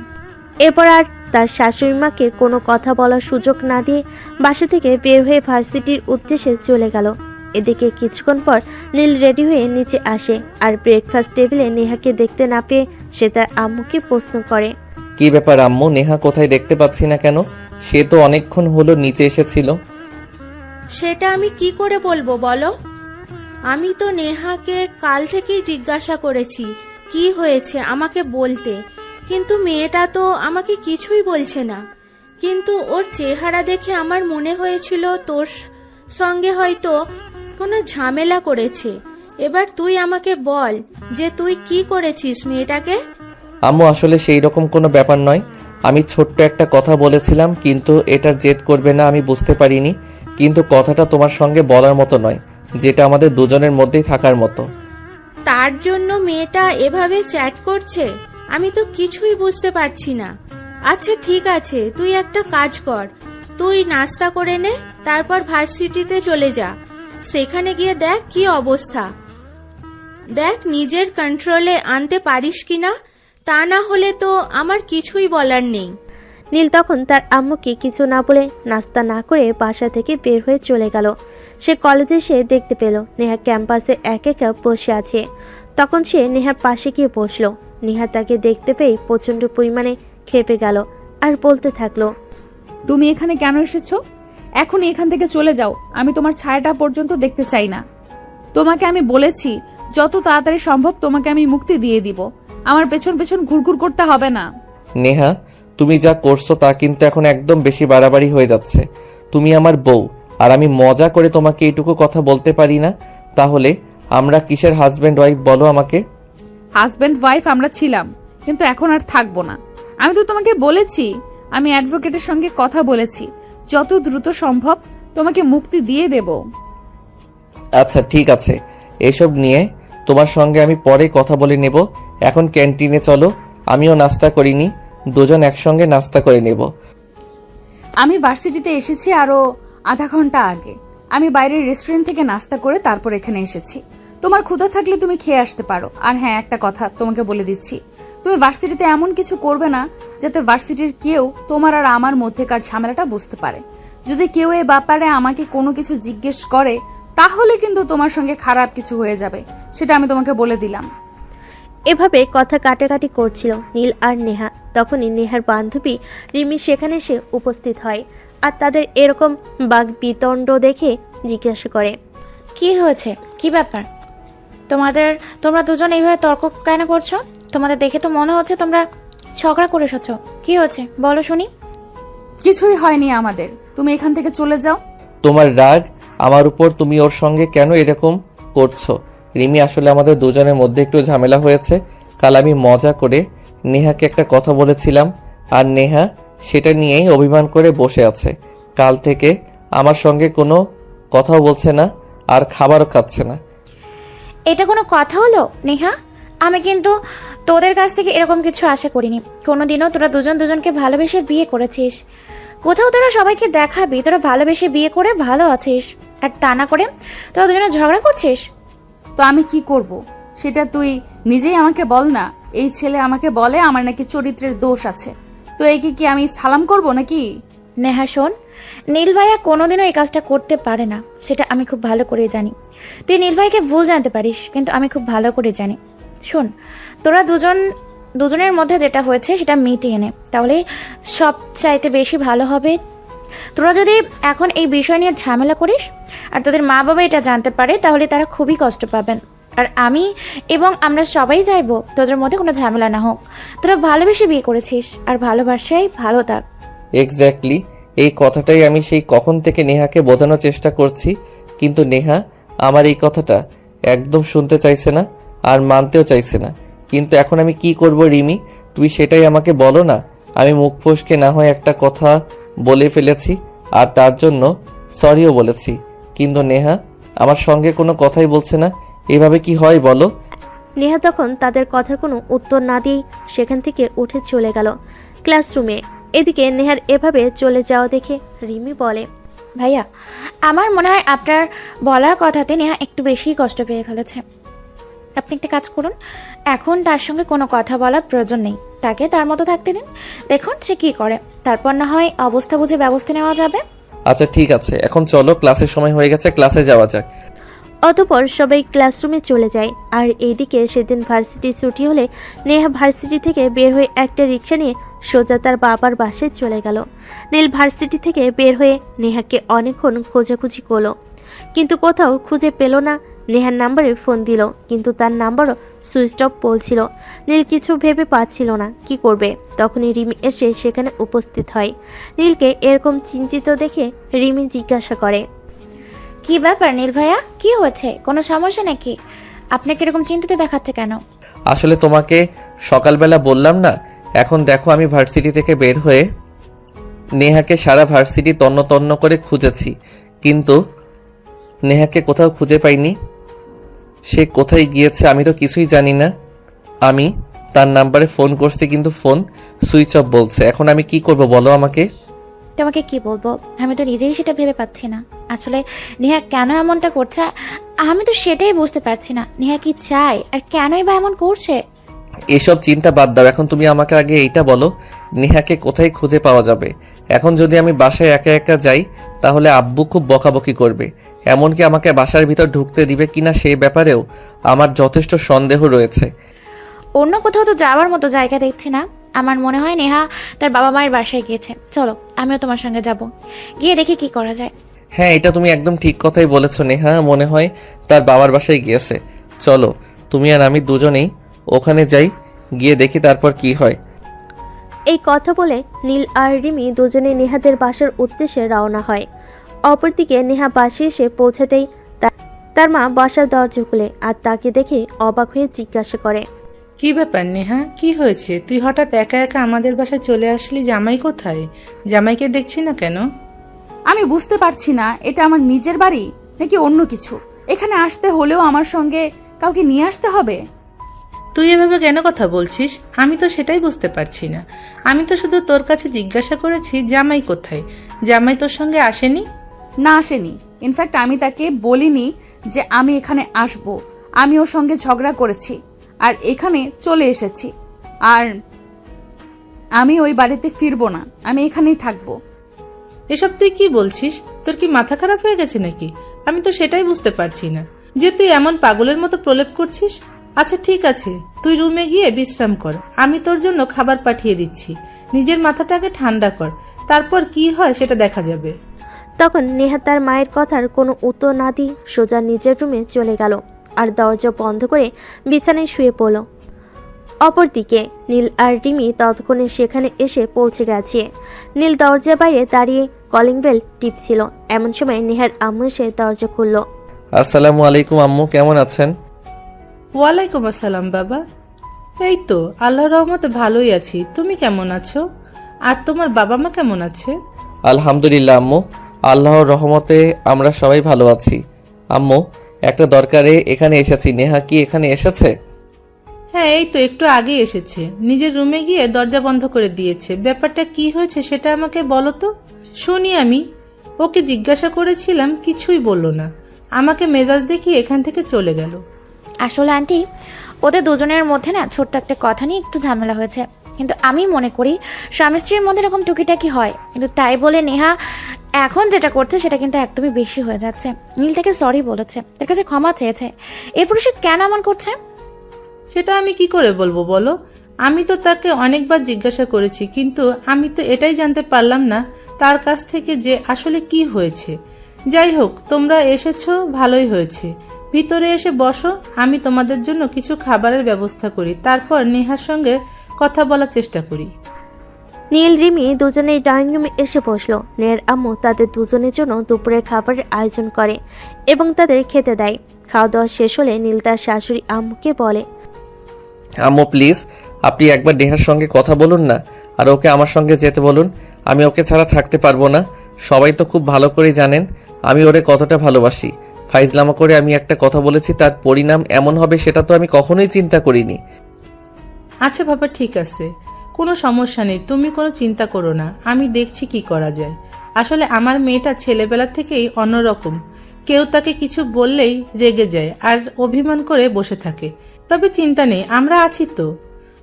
এরপর আর তার শাশুড়ি মাকে কোনো কথা বলার সুযোগ না দিয়ে বাসা থেকে বের হয়ে ভার্সিটির উদ্দেশ্যে চলে গেল। এদিকে কিছুক্ষণ পর নীল রেডি হয়ে নিচে আসে, আর ব্রেকফাস্ট টেবিলে নেহাকে দেখতে না পেয়ে সে তার আম্মুকে প্রশ্ন করে, কি ব্যাপার আম্মু, নেহা কোথায় দেখতে পাচ্ছি না কেন? সে তো অনেকক্ষণ হলো নিচে এসেছিল। সেটা আমি কি করে বলবো বলো? আমি তো নেহাকে কাল থেকেই জিজ্ঞাসা করেছি কি হয়েছে আমাকে বলতে, কিন্তু মেয়েটা তো আমাকে কিছুই বলছে না। কিন্তু ওর চেহারা দেখে আমার মনে হয়েছিল তোর সঙ্গে হয়তো কোনো ঝামেলা করেছে। এবার তুই আমাকে বল যে তুই কি করেছিস মেয়েটাকে। আম্মু আসলে সেই রকম কোনো ব্যাপার নয়। আমি ছোট্ট একটা কথা বলেছিলাম, কিন্তু এটার জেদ করবে না আমি বুঝতে পারিনি। কিন্তু কথাটা তোমার সঙ্গে বলার মতো নয়, যেটা আমাদের দুজনের মধ্যেই থাকার মতো। তার জন্য মেয়েটা এভাবে চ্যাট করছে? আমি তো কিছুই বুঝতে পারছি না। আচ্ছা ঠিক আছে, তুই একটা কাজ কর, তুই নাস্তা করে নে, তারপর ভার্সিটিতে চলে যা। সেখানে গিয়ে দেখ কি অবস্থা, দেখ নিজের কন্ট্রোলে আনতে পারিস কিনা। তা না হলে তো আমার কিছুই বলার নেই। নীল তখন তার আম্মুকে কিছু না বলে নাস্তা না করে বাসা থেকে বের হয়ে চলে গেল। সে কলেজে এসে দেখতে পেল নেহা ক্যাম্পাসে একা বসে আছে। তখন সে নেহার পাশে গিয়ে বসলো। নেহা তাকে দেখতে পেয়ে প্রচন্ড পরিমাণে খেপে গেল আর বলতে থাকলো, তুমি এখানে কেন এসেছো? এখনই এখান থেকে চলে যাও। আমি তোমার ছায়াটা পর্যন্ত দেখতে চাই না। তোমাকে আমি বলেছি যত তাড়াতাড়ি সম্ভব তোমাকে আমি মুক্তি দিয়ে দিব। আমার পেছন পেছন ঘুরঘুর করতে হবে না। নেহা, তুমি যা করছো তা কিন্তু এখন একদম বেশি বাড়াবাড়ি হয়ে যাচ্ছে। তুমি আমার বউ, আর আমি মজা করে তোমাকে এইটুকু কথা বলতে পারি না? তাহলে আমরা কিসের হাজব্যান্ড ওয়াইফ বলো আমাকে? হাজব্যান্ড ওয়াইফ আমরা ছিলাম, কিন্তু এখন আর থাকবো না। আমি তো তোমাকে বলেছি, আমি অ্যাডভোকেটের সঙ্গে কথা বলেছি, যত দ্রুত সম্ভব তোমাকে মুক্তি দিয়ে দেব। আচ্ছা ঠিক আছে, এসব নিয়ে তোমার সঙ্গে আমি পরে কথা বলে নেব। এখন ক্যান্টিনে চলো, আমিও নাস্তা করিনি, দুজন একসঙ্গে নাস্তা করে নেব। আমি ভার্সিটিতে এসেছি আরো আধা ঘন্টা আগে। আমি বাইরের রেস্টুরেন্ট থেকে নাস্তা করে তারপর এখানে এসেছি। তোমার ক্ষুধা থাকলে তুমি খেয়ে আসতে পারো। আর হ্যাঁ, একটা কথা তোমাকে বলে দিচ্ছি, তুমি ভার্সিটিতে এমন কিছু করবে না যাতে ভার্সিটির কেউ তোমার আর আমার মধ্যেকার ঝামেলাটা বুঝতে পারে। যদি কেউ এ ব্যাপারে আমাকে কোনো কিছু জিজ্ঞেস করে তাহলে কিন্তু তোমার সঙ্গে খারাপ কিছু হয়ে যাবে, সেটা আমি তোমাকে বলে দিলাম। এভাবে কথা কাটাকাটি করছিল নীল আর নেহা। তখনই নেহার বান্ধবী রিমি সেখানে এসে উপস্থিত হয়, আর তাদের এরকম বাগ বিতণ্ড দেখে জিজ্ঞাসা করে, কি হয়েছে, কি ব্যাপার? তোমরা দুজন এইভাবে তর্ক কেন করছো? তোমাদের দেখে তো মনে হচ্ছে তোমরা ঝগড়া করে এসেছো। কি হয়েছে বলো শুনি। কিছুই হয়নি আমাদের, তুমি এখান থেকে চলে যাও। তোমার রাগ আমার উপর, তুমি ওর সঙ্গে কেন এরকম করছো? রিমি, আসলে আমাদের দুজনের মধ্যে একটু ঝামেলা হয়েছে। কাল আমি মজা করে নেহাকে একটা কথা বলেছিলাম, আর নেহা সেটা নিয়েই অভিমান করে বসে আছে। কাল থেকে আমার সঙ্গে কোনো কথাও বলছে না, আর খাবারও খাচ্ছে না। এটা কোনো কথা হলো নেহা? আমি কিন্তু তোদের কাছ থেকে এরকম কিছু আশা করিনি। কোনোদিনও তোরা দুজন দুজনকে ভালোবেসে বিয়ে করেছিস। কোথাও তোরা সবাইকে দেখাবি তোরা ভালোবেসে বিয়ে করে ভালো আছিস, আর তা না করে তোরা দুজনে ঝগড়া করছিস। তো আমি কি করব? সেটা তুই নিজেই আমাকে বল না। এই ছেলে আমাকে বলে আমার নাকি চরিত্রের দোষ আছে, তো একে কি আমি সালাম করব নাকি? নেহা শোন, নীল ভাইয়া কোনোদিনও এই কাজটা করতে পারে না, সেটা আমি খুব ভালো করে জানি। তুই নীল ভাইকে ভুল জানতে পারিস, কিন্তু আমি খুব ভালো করে জানি। শোন, তোরা দুজনের মধ্যে যেটা হয়েছে সেটা মিটিয়ে নে, তাহলে সব চাইতে বেশি ভালো হবে। তোরা যদি এখন এই বিষয় নিয়ে ঝামেলা করিস আর তোদের মা বাবা এটা জানতে পারে, তাহলে তারা খুবই কষ্ট পাবেন। আর আমি এবং আমরা সবাই চাইবো তোদের মধ্যে কোনো ঝামেলা না হোক। তোরা ভালোবেসে বিয়ে করেছিস, আর ভালোবাসাই ভালো থাক। এক্স্যাক্টলি, এই কথাটাই আমি সেই কখন থেকে নেহাকে বোঝানোর চেষ্টা করছি, কিন্তু নেহা আমার এই কথাটা একদম শুনতে চাইছে না আর মানতেও চাইছে না। কিন্তু এখন আমি কি করব রিমি, তুই সেটাই আমাকে বলো না। আমি মুখ ফসকে না হয় একটা কথা বলে ফেলেছি, আর তার জন্য সরিও বলেছি, কিন্তু নেহা আমার সঙ্গে কোনো কথাই বলছে না। এভাবে কি হয় বলো? নেহা তখন তাদের কথার কোনো উত্তর না দিয়েই সেখান থেকে উঠে চলে গেল ক্লাসরুমে। এদিকে নেহার এভাবে চলে যাওয়া দেখে রিমি বলে, ভাইয়া, আমার মনে হয় আপনার বলার কথাতে নেহা একটু বেশি কষ্ট পেয়ে ফেলেছে। আপনি একটা কাজ করুন, এখন তার সঙ্গে কোনো কথা বলার প্রয়োজন নেই, তাকে তার মতো থাকতে দিন, দেখুন সে কি করে, তারপর না হয় অবস্থা বুঝে ব্যবস্থা নেওয়া যাবে। আচ্ছা ঠিক আছে, এখন চলো, ক্লাসের সময় হয়ে গেছে, ক্লাসে যাওয়া যাক। অতঃপর সবাই ক্লাসরুমে চলে যায়। আর এইদিকে সেদিন ভার্সিটি ছুটি হলে নেহা ভার্সিটি থেকে বের হয়ে একটা রিক্সা নিয়ে সোজা তার বাবার বাসায় চলে গেল। নীল ভার্সিটি থেকে বের হয়ে নেহাকে অনেকক্ষণ খোঁজাখুঁজি করলো, কিন্তু কোথাও খুঁজে পেল না। নেহার নাম্বারে ফোন দিল, কিন্তু তার নাম্বারও সুইচ অফ বলছিল। নীল কিছু ভেবে পাচ্ছিল না কি করবে। তখনই রিমি এসে সেখানে উপস্থিত হয়। নীলকে এরকম চিন্তিত দেখে রিমি জিজ্ঞাসা করে, কি ব্যাপার নীল ভাইয়া, কি হয়েছে? কোনো সমস্যা নাকি? আপনাকে এরকম চিন্তিত দেখাচ্ছে কেন? আসলে তোমাকে সকালবেলা বললাম না, এখন দেখো আমি ভার্সিটি থেকে বের হয়ে নেহাকে সারা ভার্সিটি তন্ন তন্ন করে খুঁজেছি, কিন্তু নেহাকে কোথাও খুঁজে পাইনি। সে কোথায় গিয়েছে আমি তো কিছুই জানি না। আমি তার নাম্বারে ফোন করছি, কিন্তু ফোন সুইচ অফ বলছে। এখন আমি কি করব বলো আমাকে? তোমাকে কি বলবো, আমি তো নিজেই সেটা ভেবে পাচ্ছি না। আসলে নেহা কেন এমনটা করছে আমি তো সেটাই বুঝতে পারছি না। নেহা কি চায় আর কেনই বা এমন করছে? এসব চিন্তা বাদ দাও, এখন তুমি আমাকে আগে এইটা বলো, নেহাকে কোথায় খুঁজে পাওয়া যাবে? এখন যদি আমি বাসায় একা একা যাই তাহলে আব্বু খুব বকাবকি করবে, এমনকি আমাকে বাসার ভিতর ঢুকতে দিবে কিনা সেই ব্যাপারেও আমার যথেষ্ট সন্দেহ রয়েছে। অন্য কোথাও তো যাওয়ার মতো জায়গা দেখছি না। আমার মনে হয় নেহা তার বাবা মায়ের বাসায় গিয়েছে। চলো আমিও তোমার সঙ্গে যাব, গিয়ে দেখি কি করা যায়। হ্যাঁ, এটা তুমি একদম ঠিক কথাই বলেছো নেহা, মনে হয় তার বাবার বাসায় গিয়েছে। চলো তুমি আর আমি দুজনেই ওখানে যাই, গিয়ে দেখি তারপর কি হয়। এই কথা বলে নীল আর রিমি দুজনে নেহাদের বাসার উদ্দেশ্যে রওনা হয়। অপরদিকে নেহা বাসে এসে পৌঁছাতেই তার মা বাসার দরজা খুলে আর তাকে দেখে অবাক হয়ে জিজ্ঞাসা করে, কি ব্যাপার নেহা, কি হয়েছে? তুই হঠাৎ একা একা আমাদের বাসায় চলে আসলি, জামাই কোথায়? জামাইকে দেখছি না কেন? আমি বুঝতে পারছি না এটা আমার নিজের বাড়ি নাকি অন্য কিছু। এখানে আসতে হলেও আমার সঙ্গে কাউকে নিয়ে আসতে হবে? তুই এভাবে কেন কথা বলছিস? আমি তো সেটাই বুঝতে পারছি না। আমি তো শুধু তোর কাছে জিজ্ঞাসা করেছি জামাই কোথায়। জামাই তোর সঙ্গে আসেনি? না, আসেনি। ইনফ্যাক্ট আমি তাকে বলিনি যে আমি এখানে আসব। আমি ওর সঙ্গে ঝগড়া করেছি আর এখানে চলে এসেছি। আর আমি ওই বাড়িতে ফিরবো না, আমি এখানেই থাকবো। এসব তুই কি বলছিস? তোর কি মাথা খারাপ হয়ে গেছে নাকি? আমি তো সেটাই বুঝতে পারছি না যে তুই এমন পাগলের মতো প্রলেপ করছিস। আচ্ছা ঠিক আছে, তুই রুমে গিয়ে বিশ্রাম কর, আমি তোর জন্য খাবার পাঠিয়ে দিচ্ছি। নিজের মাথাটাকে ঠান্ডা কর, তারপর কি হয় সেটা দেখা যাবে। তখন নেহা তার মায়ের কথার কোনো উত্তর না দিয়ে সোজা নিজের রুমে চলে গেল আর দরজা বন্ধ করে বিছানায় শুয়ে পড়ল। অপরদিকে নীল আর রিমি ততক্ষণে সেখানে এসে পৌঁছে গেছে। নীল দরজার বাইরে দাঁড়িয়ে কলিং বেল টিপছিল। এমন সময় নেহার আম্মু এসে দরজা খুলল। আসসালামু আলাইকুম আম্মু, কেমন আছেন? ওয়ালাইকুম আসসালাম বাবা। এই তো আল্লাহর রহমতে ভালোই আছি, তুমি কেমন আছো? আর তোমার বাবা মা কেমন আছে? আলহামদুলিল্লাহ আম্মু, আল্লাহর রহমতে আমরা সবাই ভালো আছি। আম্মু, একটা দরকারে এখানে এসেছি, নেহা কি এখানে এসেছে? হ্যাঁ, এই তো একটু আগে এসেছে, নিজের রুমে গিয়ে দরজা বন্ধ করে দিয়েছে। ব্যাপারটা কি হয়েছে সেটা আমাকে বলো তো, শুনি। আমি ওকে জিজ্ঞাসা করেছিলাম, কিছুই বললো না, আমাকে মেজাজ দেখিয়ে এখান থেকে চলে গেল। আসলে আন্টি, ওদের দুজনের মধ্যে না ছোট্ট একটা কথা নিয়ে একটু ঝামেলা হয়েছে। কিন্তু আমি মনে করি স্বামী স্ত্রীর মধ্যে এরকম টুকিটাকি হয়, কিন্তু তাই বলে নেহা এখন যেটা করছে সেটা কিন্তু একদমই বেশি হয়ে যাচ্ছে। নীল থেকে সরি বলেছে, তার কাছে ক্ষমা চেয়েছে, এরপর সে কেন এমন করছে? সেটা আমি কি করে বলবো বলো? আমি তো তাকে অনেকবার জিজ্ঞাসা করেছি, কিন্তু আমি তো এটাই জানতে পারলাম না তার কাছ থেকে যে আসলে কি হয়েছে। যাই হোক, তোমরা এসেছো, ভালোই হয়েছে। ভিতরে এসে বসো, আমি তোমাদের জন্য কিছু খাবারের ব্যবস্থা করি, তারপর নেহার সঙ্গে কথা বলার চেষ্টা করি। নীল রিমি দুজনেই ডাইনিং রুমে এসে বসলো। নেহার আম্মু তাদের দুজনের জন্য দুপুরের খাবারের আয়োজন করে এবং তাদের খেতে দেয়। খাওয়া দাওয়া শেষ হলে নীল তার শাশুড়ি আম্মুকে বলে, আম্মু প্লিজ, আপনি একবার নেহার সঙ্গে কথা বলুন না, আর ওকে আমার সঙ্গে যেতে বলুন। আমি ওকে ছাড়া থাকতে পারবো না। সবাই তো খুব ভালো করেই জানেন আমি ওরে কতটা ভালোবাসি। ফাইজলামা করে আমি একটা কথা বলেছি, তার পরিণাম এমন হবে সেটা তো আমি কখনোই চিন্তা করিনি। আচ্ছা বাবা, ঠিক আছে, কোনো সমস্যা নেই, তুমি কোনো চিন্তা করো না, আমি দেখছি কি করা যায়। আসলে আমার মেয়েটা ছেলেবেলা থেকেই অন্যরকম। কেউ তাকে কিছু বললেই রেগে যায় আর অভিমান করে বসে থাকে। তবে চিন্তা নেই, আমরা আছি তো।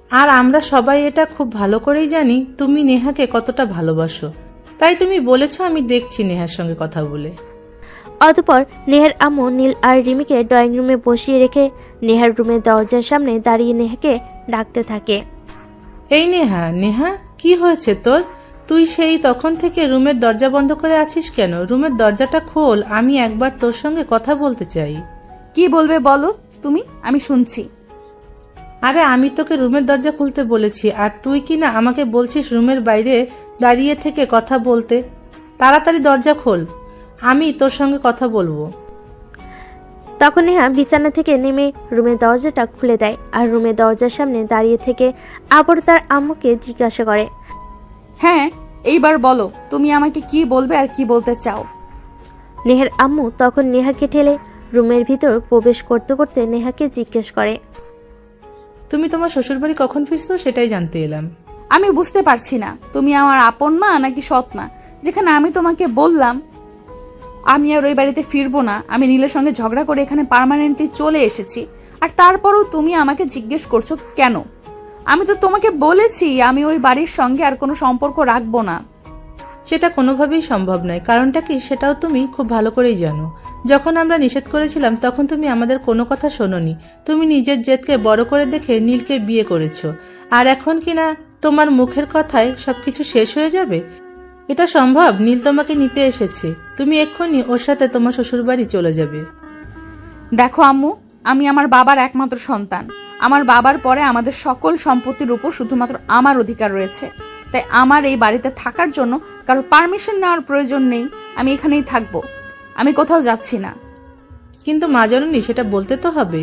আর আমরা সবাই এটা খুব ভালো করেই জানি তুমি নেহাকে কতটা ভালোবাসো। তাই তুমি বলেছো, আমি দেখছি নেহার সঙ্গে কথা বলে। অতঃপর নেহার আম্মু নীল আর রিমিকে ড্রয়িং রুমে বসিয়ে রেখে নেহার রুমের দরজার সামনে দাঁড়িয়ে নেহাকে ডাকতে থাকে। এই নেহা, নেহা, কি হয়েছে তোর? তুই সেই তখন থেকে রুমের দরজা বন্ধ করে আছিস কেন? রুমের দরজাটা খোল, আমি একবার তোর সঙ্গে কথা বলতে চাই। কি বলবে বলো তুমি, আমি শুনছি। আরে আমি তোকে রুমের দরজা খুলতে বলেছি, আর তুই কি না আমাকে বলছিস রুমের বাইরে দাঁড়িয়ে থেকে কথা বলতে? তাড়াতাড়ি দরজা খোল, আমি তোর সঙ্গে কথা বলবো। তখন নেহা বিছানা থেকে নেমে রুমের দরজাটা খুলে দেয় আর রুমের দরজার সামনে দাঁড়িয়ে থেকে আবার তার আম্মুকে জিজ্ঞাসা করে, হ্যাঁ, এইবার বলো তুমি আমাকে কি বলবে আর কি বলতে চাও। নেহার আম্মু তখন নেহাকে ঠেলে রুমের ভিতর প্রবেশ করতে করতে নেহাকে জিজ্ঞেস করে, তুমি তোমার শ্বশুরবাড়ি কখন ফিরছো সেটাই জানতে এলাম। আমি বুঝতে পারছি না তুমি আমার আপন মা নাকি সৎ মা, যেখানে আমি তোমাকে বললাম আমি আর ওই বাড়িতে ফিরবো না। আমি নীলের সঙ্গে ঝগড়া করে এখানে পার্মানেন্টলি চলে এসেছি, আর তারপরও তুমি আমাকে জিজ্ঞেস করছো কেন। আমি তো তোমাকে বলেছি আমি ওই বাড়ির সঙ্গে আর কোনো সম্পর্ক রাখবো না। সেটা কোনোভাবেই সম্ভব নয়। কারণটা কি সেটাও তুমি খুব ভালো করেই জানো। যখন আমরা নিষেধ করেছিলাম তখন তুমি আমাদের কোনো কথা শোনোনি। তুমি নিজের জেদকে বড় করে দেখে নীলকে বিয়ে করেছো, আর এখন কিনা তোমার মুখের কথায় সবকিছু শেষ হয়ে যাবে? এটা সম্ভব? নীল তোমাকে নিতে এসেছে, তুমি এক্ষুনি ওর সাথে তোমার শ্বশুরবাড়ি চলে যাবে। দেখো আম্মু, আমি আমার বাবার একমাত্র সন্তান। আমার বাবার পরে আমাদের সকল সম্পত্তির উপর শুধুমাত্র আমার অধিকার রয়েছে। তাই আমার এই বাড়িতে থাকার জন্য কারো পারমিশন নেওয়ার প্রয়োজন নেই। আমি এখানেই থাকবো, আমি কোথাও যাচ্ছি না। কিন্তু মা জননী, সেটা বলতে তো হবে।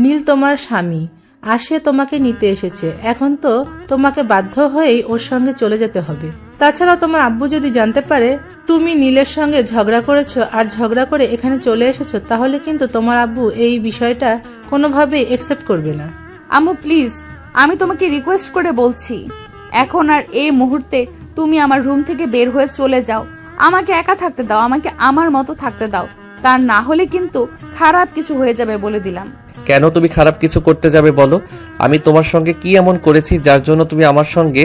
নীল তোমার স্বামী, আর সে তোমাকে নিতে এসেছে। এখন তো তোমাকে বাধ্য হয়েই ওর সঙ্গে চলে যেতে হবে। তাছাড়াও তোমার আব্বু যদি জানতে পারে তুমি নীলের সঙ্গে ঝগড়া করেছো আর ঝগড়া করে এখানে চলে এসেছো, তাহলে কিন্তু তোমার আব্বু এই বিষয়টা কোনোভাবেই একসেপ্ট করবে না। আম্মু প্লিজ, আমি তোমাকে রিকোয়েস্ট করে বলছি, এখন আর এই মুহূর্তে তুমি আমার রুম থেকে বের হয়ে চলে যাও। আমাকে একা থাকতে দাও, আমাকে আমার মতো থাকতে দাও। তা না হলে কিন্তু খারাপ কিছু হয়ে যাবে বলে দিলাম। কেন তুমি খারাপ কিছু করতে যাবে বলো? আমি তোমার সঙ্গে কি এমন করেছি যার জন্য তুমি আমার সঙ্গে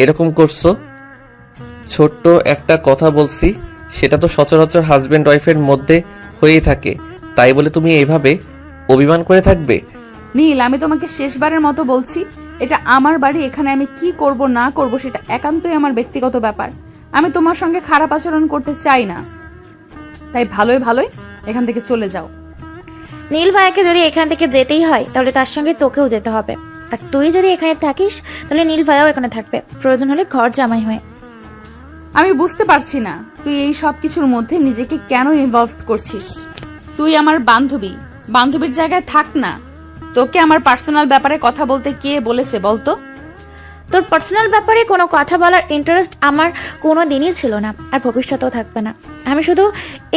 এরকম করছো? ছোট্ট একটা কথা বলছি, সেটা তো সচরাচর হাজবেন্ড ওয়াইফের মধ্যে হয়েই থাকে, তাই বলে তুমি এইভাবে অভিমান করে থাকবে? নীল, আমি তোমাকে শেষবারের মতো বলছি, এটা আমার বাড়ি। এখানে আমি কি করব না করব সেটা একান্তই আমার ব্যক্তিগত ব্যাপার। আমি তোমার সঙ্গে খারাপ আচরণ করতে চাই না, তাই ভালোই ভালোই এখান থেকে চলে যাও। নীল ভাইয়াকে যদি এখান থেকে যেতেই হয় তাহলে তার সঙ্গে তোকেও যেতে হবে। আর তুই যদি এখানে থাকিস তাহলে নীল ভাইয়াও এখানে থাকবে, প্রয়োজন হলে ঘর জামাই হয়ে। আমি বুঝতে পারছি না তুই এই সব কিছুর মধ্যে নিজেকে কেন ইনভলভ করছিস। তুই আমার বান্ধবী, বান্ধবীর জায়গায় থাক না। তোকে আমার পার্সোনাল ব্যাপারে কথা বলতে কে বলেছে বলতো? তোর পার্সোনাল ব্যাপারে কোনো কথা বলার ইন্টারেস্ট আমার কোনো দিনই ছিল না, আর ভবিষ্যতেও থাকবে না। আমি শুধু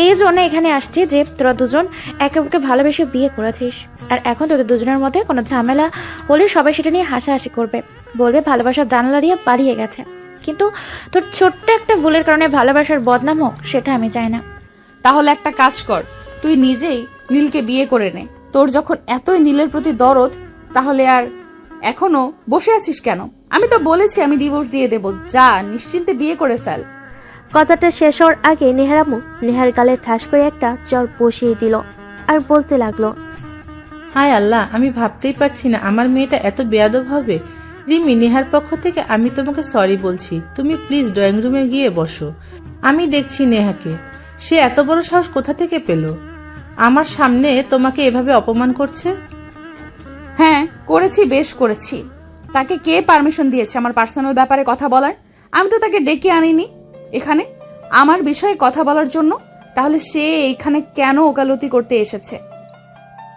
এই জন্য এখানে আসছি যে তোরা দুজন একে অপরকে ভালোবেসে বিয়ে করেছিস, আর এখন তোদের দুজনের মধ্যে কোনো ঝামেলা হলে সবাই সেটা নিয়ে হাসাহাসি করবে, বলবে ভালোবাসার জানালা দিয়ে পালিয়ে গেছে। কিন্তু তোর ছোট্ট একটা ভুলের কারণে ভালোবাসার বদনাম হোক, সেটা আমি চাই না। তাহলে একটা কাজ কর, তুই নিজেই নীলকে বিয়ে করে নে। তোর যখন এতই নীলের প্রতি দরদ, তাহলে আর এখনো বসে আছিস কেন? আমি তো বলেছি আমি ডিভোর্স দিয়ে দেব, যা নিশ্চিন্তে বিয়ে করে ফেল। কথাটা শেষ হওয়ার আগে নেহার আম্মু নেহার গালে ঠাস করে একটা চর বসিয়ে দিল আর বলতে লাগলো, হায় আল্লাহ, আমি ভাবতেই পারছি না আমার মেয়েটা এত বেয়াদব হবে। রিমি, নেহার পক্ষ থেকে আমি তোমাকে সরি বলছি। তুমি প্লিজ ড্রয়িং রুমে গিয়ে বসো। আমি দেখছি নেহাকে। সে এত বড় সাহস কোথা থেকে পেল? আমার সামনে তোমাকে এভাবে অপমান করছে। হ্যাঁ করেছি, বেশ করেছি। তাকে কে পারমিশন দিয়েছে আমার পার্সোনাল ব্যাপারে কথা বলার? আমি তো তাকে ডেকে আনিনি এখানে আমার বিষয়ে কথা বলার জন্য। তাহলে সে এখানে কেন ওকালতি করতে এসেছে?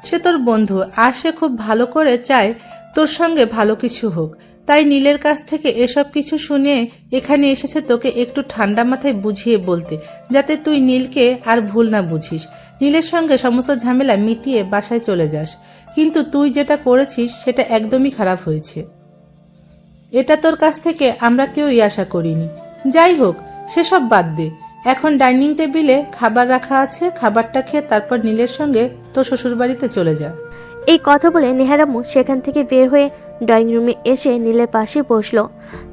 সে তোর বন্ধু, আর সে খুব ভালো করে চায় তোর সঙ্গে ভালো কিছু হোক। তাই নীলের কাছ থেকে এসব কিছু শুনে এখানে এসেছে তোকে একটু ঠান্ডা মাথায় বুঝিয়ে বলতে, যাতে তুই নীলকে আর ভুল না বুঝিস, নীলের সঙ্গে সমস্ত ঝামেলা মিটিয়ে বাসায় চলে যাস। কিন্তু তুই যেটা করেছিস সেটা একদমই খারাপ হয়েছে। এটা তোর কাছ থেকে আমরা কেউই আশা করিনি। যাই হোক, সেসব বাদ দে। এখন ডাইনিং টেবিলে খাবার রাখা আছে, খাবারটা খেয়ে তারপর নীলের সঙ্গে তোর শ্বশুরবাড়িতে চলে যা। এই কথা বলে নেহার আম্মু সেখান থেকে বের হয়ে ড্রয়িং রুমে এসে নীলের পাশে বসলো।